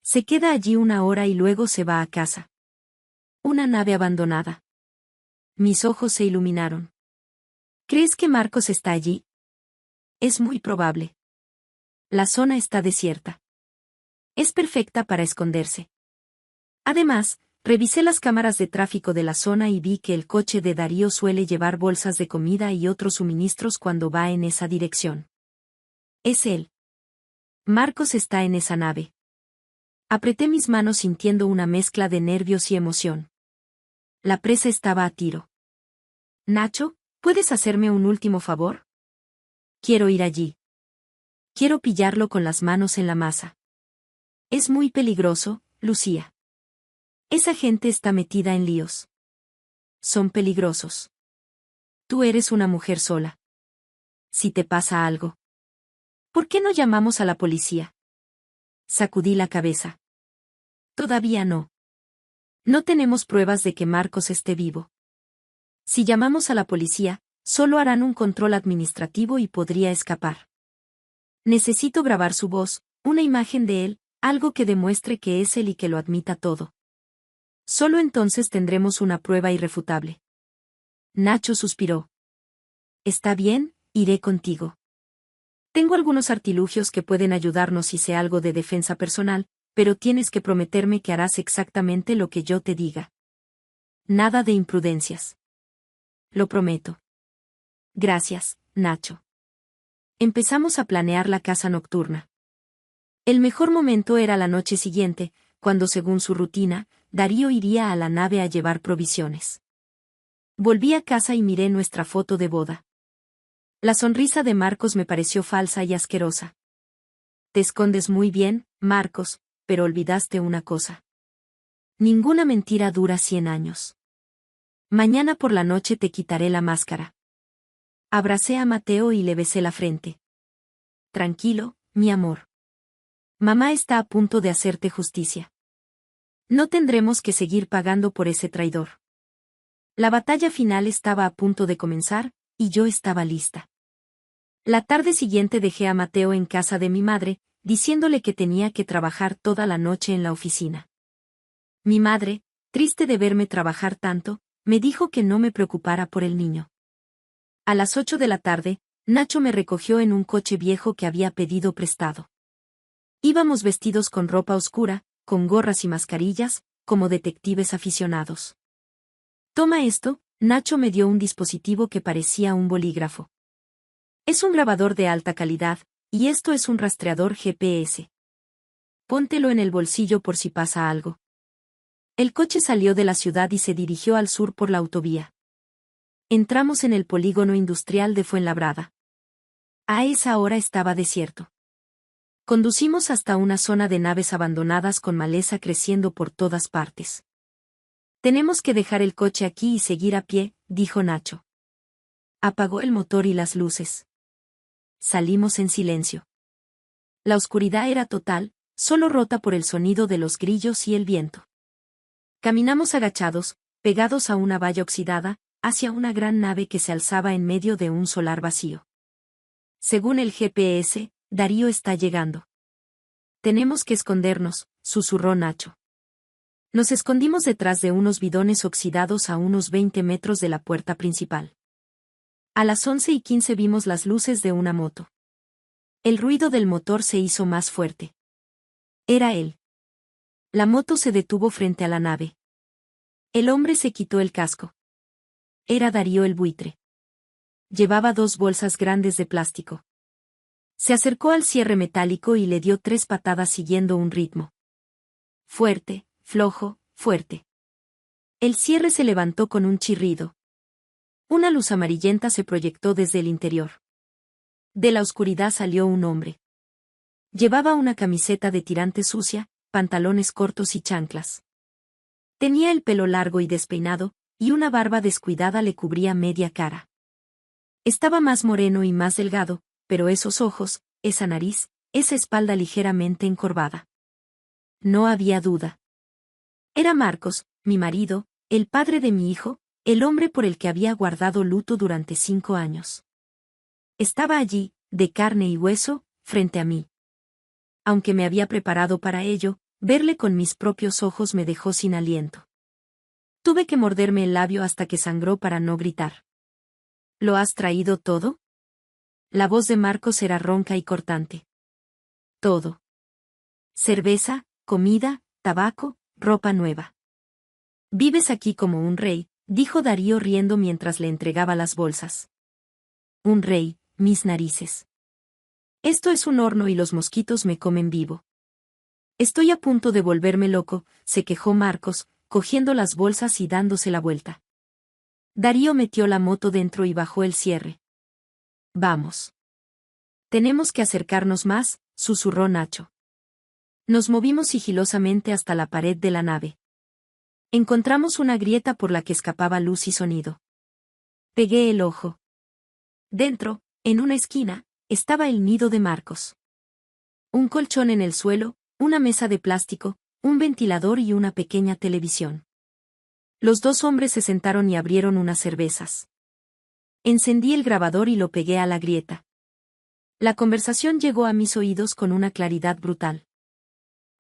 Se queda allí 1 hora y luego se va a casa. Una nave abandonada. Mis ojos se iluminaron. ¿Crees que Marcos está allí? Es muy probable. La zona está desierta. Es perfecta para esconderse. Además, revisé las cámaras de tráfico de la zona y vi que el coche de Darío suele llevar bolsas de comida y otros suministros cuando va en esa dirección. Es él. Marcos está en esa nave. Apreté mis manos sintiendo una mezcla de nervios y emoción. La presa estaba a tiro. Nacho, ¿puedes hacerme un último favor? Quiero ir allí. Quiero pillarlo con las manos en la masa. Es muy peligroso, Lucía. Esa gente está metida en líos. Son peligrosos. Tú eres una mujer sola. Si te pasa algo. ¿Por qué no llamamos a la policía? Sacudí la cabeza. Todavía no. No tenemos pruebas de que Marcos esté vivo. Si llamamos a la policía, solo harán un control administrativo y podría escapar. Necesito grabar su voz, una imagen de él, algo que demuestre que es él y que lo admita todo. Solo entonces tendremos una prueba irrefutable. Nacho suspiró. Está bien, iré contigo. Tengo algunos artilugios que pueden ayudarnos si sé algo de defensa personal, pero tienes que prometerme que harás exactamente lo que yo te diga. Nada de imprudencias. Lo prometo. Gracias, Nacho. Empezamos a planear la caza nocturna. El mejor momento era la noche siguiente, cuando según su rutina, Darío iría a la nave a llevar provisiones. Volví a casa y miré nuestra foto de boda. La sonrisa de Marcos me pareció falsa y asquerosa. Te escondes muy bien, Marcos, pero olvidaste una cosa. Ninguna mentira dura 100 años. Mañana por la noche te quitaré la máscara. Abracé a Mateo y le besé la frente. Tranquilo, mi amor. Mamá está a punto de hacerte justicia. No tendremos que seguir pagando por ese traidor. La batalla final estaba a punto de comenzar, y yo estaba lista. La tarde siguiente dejé a Mateo en casa de mi madre, diciéndole que tenía que trabajar toda la noche en la oficina. Mi madre, triste de verme trabajar tanto, me dijo que no me preocupara por el niño. A las 8 de la tarde, Nacho me recogió en un coche viejo que había pedido prestado. Íbamos vestidos con ropa oscura, con gorras y mascarillas, como detectives aficionados. Toma esto, Nacho me dio un dispositivo que parecía un bolígrafo. Es un grabador de alta calidad, y esto es un rastreador GPS. Póntelo en el bolsillo por si pasa algo. El coche salió de la ciudad y se dirigió al sur por la autovía. Entramos en el polígono industrial de Fuenlabrada. A esa hora estaba desierto. Conducimos hasta una zona de naves abandonadas con maleza creciendo por todas partes. Tenemos que dejar el coche aquí y seguir a pie, dijo Nacho. Apagó el motor y las luces. Salimos en silencio. La oscuridad era total, solo rota por el sonido de los grillos y el viento. Caminamos agachados, pegados a una valla oxidada, hacia una gran nave que se alzaba en medio de un solar vacío. Según el GPS, Darío está llegando. Tenemos que escondernos, susurró Nacho. Nos escondimos detrás de unos bidones oxidados a unos 20 metros de la puerta principal. A las 11:15 vimos las luces de una moto. El ruido del motor se hizo más fuerte. Era él. La moto se detuvo frente a la nave. El hombre se quitó el casco. Era Darío el buitre. Llevaba 2 bolsas grandes de plástico. Se acercó al cierre metálico y le dio 3 patadas siguiendo un ritmo. Fuerte, flojo, fuerte. El cierre se levantó con un chirrido. Una luz amarillenta se proyectó desde el interior. De la oscuridad salió un hombre. Llevaba una camiseta de tirante sucia, pantalones cortos y chanclas. Tenía el pelo largo y despeinado, y una barba descuidada le cubría media cara. Estaba más moreno y más delgado, pero esos ojos, esa nariz, esa espalda ligeramente encorvada. No había duda. Era Marcos, mi marido, el padre de mi hijo, el hombre por el que había guardado luto durante 5 años. Estaba allí, de carne y hueso, frente a mí. Aunque me había preparado para ello, verle con mis propios ojos me dejó sin aliento. Tuve que morderme el labio hasta que sangró para no gritar. ¿Lo has traído todo? La voz de Marcos era ronca y cortante. Todo. Cerveza, comida, tabaco, ropa nueva. Vives aquí como un rey, dijo Darío riendo mientras le entregaba las bolsas. Un rey, mis narices. Esto es un horno y los mosquitos me comen vivo. Estoy a punto de volverme loco, se quejó Marcos, cogiendo las bolsas y dándose la vuelta. Darío metió la moto dentro y bajó el cierre. Vamos. Tenemos que acercarnos más, susurró Nacho. Nos movimos sigilosamente hasta la pared de la nave. Encontramos una grieta por la que escapaba luz y sonido. Pegué el ojo. Dentro, en una esquina, estaba el nido de Marcos. Un colchón en el suelo, una mesa de plástico, un ventilador y una pequeña televisión. Los dos hombres se sentaron y abrieron unas cervezas. Encendí el grabador y lo pegué a la grieta. La conversación llegó a mis oídos con una claridad brutal.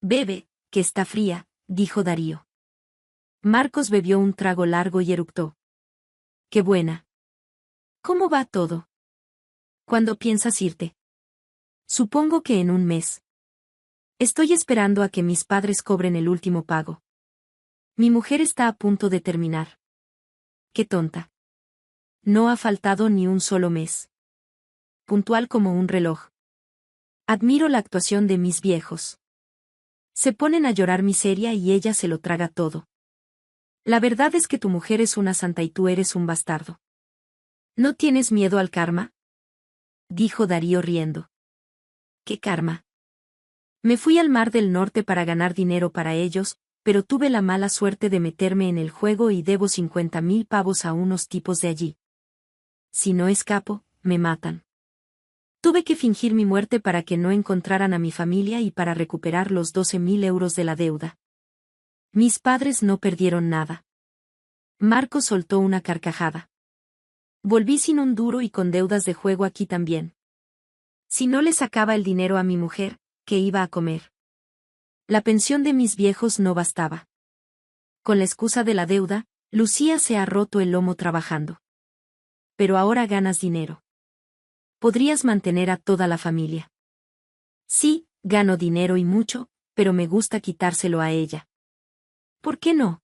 Bebe, que está fría, dijo Darío. Marcos bebió un trago largo y eructó. Qué buena. ¿Cómo va todo? ¿Cuándo piensas irte? Supongo que en un mes. Estoy esperando a que mis padres cobren el último pago. Mi mujer está a punto de terminar. Qué tonta. No ha faltado ni un solo mes. Puntual como un reloj. Admiro la actuación de mis viejos. Se ponen a llorar miseria y ella se lo traga todo. La verdad es que tu mujer es una santa y tú eres un bastardo. ¿No tienes miedo al karma? Dijo Darío riendo. ¿Qué karma? Me fui al Mar del Norte para ganar dinero para ellos, pero tuve la mala suerte de meterme en el juego y debo 50.000 pavos a unos tipos de allí. Si no escapo, me matan. Tuve que fingir mi muerte para que no encontraran a mi familia y para recuperar los 12.000 euros de la deuda. Mis padres no perdieron nada. Marco soltó una carcajada. Volví sin un duro y con deudas de juego aquí también. Si no le sacaba el dinero a mi mujer, ¿qué iba a comer? La pensión de mis viejos no bastaba. Con la excusa de la deuda, Lucía se ha roto el lomo trabajando. Pero ahora ganas dinero. Podrías mantener a toda la familia. Sí, gano dinero y mucho, pero me gusta quitárselo a ella. ¿Por qué no?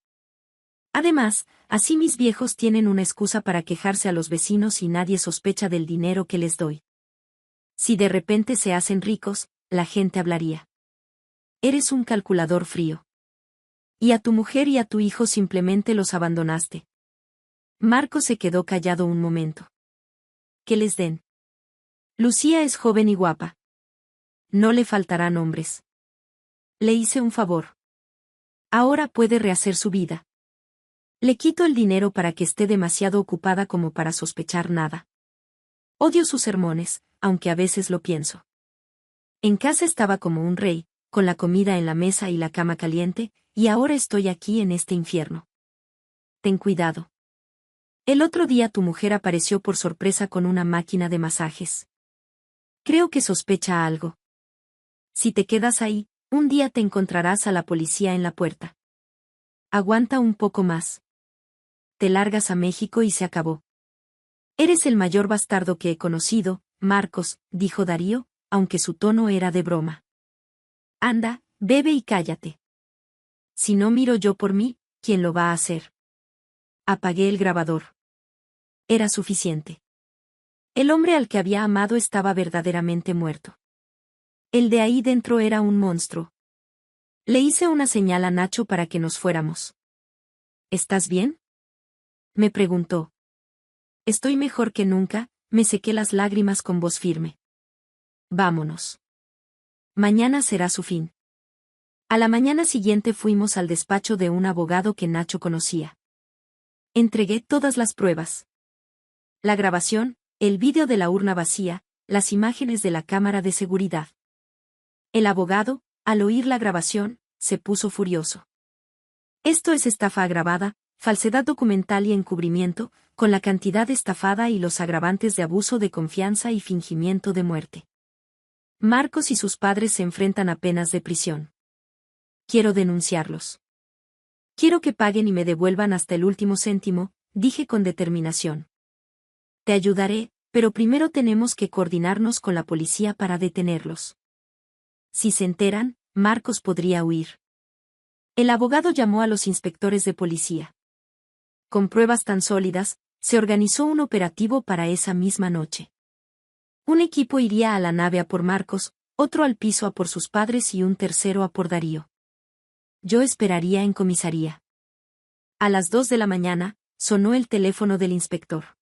Además, así mis viejos tienen una excusa para quejarse a los vecinos y nadie sospecha del dinero que les doy. Si de repente se hacen ricos, la gente hablaría. Eres un calculador frío. Y a tu mujer y a tu hijo simplemente los abandonaste. Marco se quedó callado un momento. ¿Qué les den? Lucía es joven y guapa. No le faltarán hombres. Le hice un favor. Ahora puede rehacer su vida. Le quito el dinero para que esté demasiado ocupada como para sospechar nada. Odio sus sermones, aunque a veces lo pienso. En casa estaba como un rey, con la comida en la mesa y la cama caliente, y ahora estoy aquí en este infierno. Ten cuidado. El otro día tu mujer apareció por sorpresa con una máquina de masajes. Creo que sospecha algo. Si te quedas ahí, un día te encontrarás a la policía en la puerta. Aguanta un poco más. Te largas a México y se acabó. Eres el mayor bastardo que he conocido, Marcos, dijo Darío, aunque su tono era de broma. Anda, bebe y cállate. Si no miro yo por mí, ¿quién lo va a hacer? Apagué el grabador. Era suficiente. El hombre al que había amado estaba verdaderamente muerto. El de ahí dentro era un monstruo. Le hice una señal a Nacho para que nos fuéramos. ¿Estás bien? Me preguntó. Estoy mejor que nunca, me sequé las lágrimas con voz firme. Vámonos. Mañana será su fin. A la mañana siguiente fuimos al despacho de un abogado que Nacho conocía. Entregué todas las pruebas. La grabación, el vídeo de la urna vacía, las imágenes de la cámara de seguridad. El abogado, al oír la grabación, se puso furioso. Esto es estafa agravada, falsedad documental y encubrimiento, con la cantidad estafada y los agravantes de abuso de confianza y fingimiento de muerte. Marcos y sus padres se enfrentan a penas de prisión. Quiero denunciarlos. Quiero que paguen y me devuelvan hasta el último céntimo, dije con determinación. Te ayudaré, pero primero tenemos que coordinarnos con la policía para detenerlos. Si se enteran, Marcos podría huir. El abogado llamó a los inspectores de policía. Con pruebas tan sólidas, se organizó un operativo para esa misma noche. Un equipo iría a la nave a por Marcos, otro al piso a por sus padres y un tercero a por Darío. Yo esperaría en comisaría. A las 2 de la mañana, sonó el teléfono del inspector.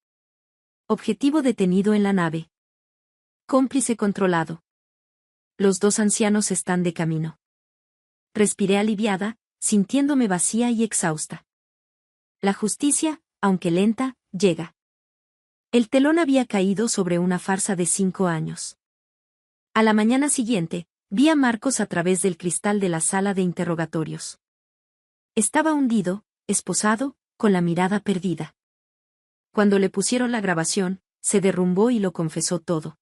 Objetivo detenido en la nave. Cómplice controlado. Los dos ancianos están de camino. Respiré aliviada, sintiéndome vacía y exhausta. La justicia, aunque lenta, llega. El telón había caído sobre una farsa de 5 años. A la mañana siguiente, vi a Marcos a través del cristal de la sala de interrogatorios. Estaba hundido, esposado, con la mirada perdida. Cuando le pusieron la grabación, se derrumbó y lo confesó todo.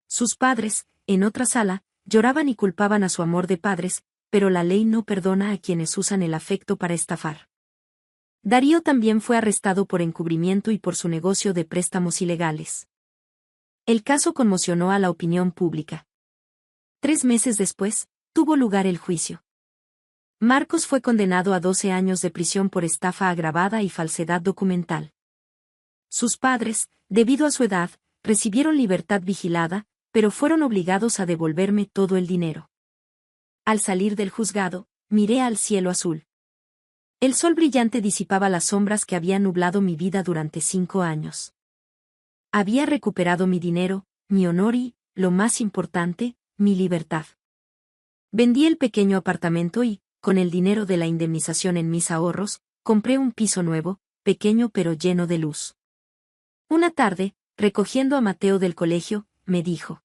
Sus padres, en otra sala, lloraban y culpaban a su amor de padres, pero la ley no perdona a quienes usan el afecto para estafar. Darío también fue arrestado por encubrimiento y por su negocio de préstamos ilegales. El caso conmocionó a la opinión pública. 3 meses después, tuvo lugar el juicio. Marcos fue condenado a 12 años de prisión por estafa agravada y falsedad documental. Sus padres, debido a su edad, recibieron libertad vigilada, pero fueron obligados a devolverme todo el dinero. Al salir del juzgado, miré al cielo azul. El sol brillante disipaba las sombras que habían nublado mi vida durante 5 años. Había recuperado mi dinero, mi honor y, lo más importante, mi libertad. Vendí el pequeño apartamento y, con el dinero de la indemnización en mis ahorros, compré un piso nuevo, pequeño pero lleno de luz. Una tarde, recogiendo a Mateo del colegio, me dijo: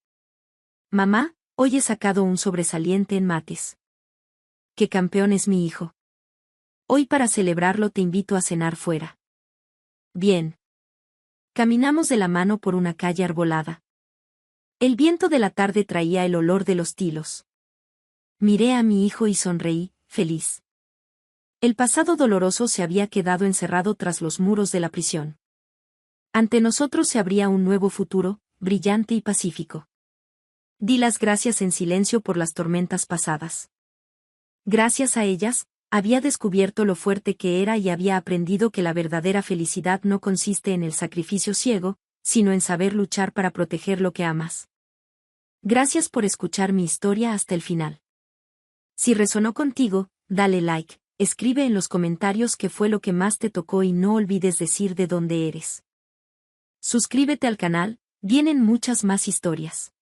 «Mamá, hoy he sacado un sobresaliente en mates». «¡Qué campeón es mi hijo! Hoy para celebrarlo te invito a cenar fuera». «Bien». Caminamos de la mano por una calle arbolada. El viento de la tarde traía el olor de los tilos. Miré a mi hijo y sonreí, feliz. El pasado doloroso se había quedado encerrado tras los muros de la prisión. Ante nosotros se abría un nuevo futuro, brillante y pacífico. Di las gracias en silencio por las tormentas pasadas. Gracias a ellas, había descubierto lo fuerte que era y había aprendido que la verdadera felicidad no consiste en el sacrificio ciego, sino en saber luchar para proteger lo que amas. Gracias por escuchar mi historia hasta el final. Si resonó contigo, dale like, escribe en los comentarios qué fue lo que más te tocó y no olvides decir de dónde eres. Suscríbete al canal, vienen muchas más historias.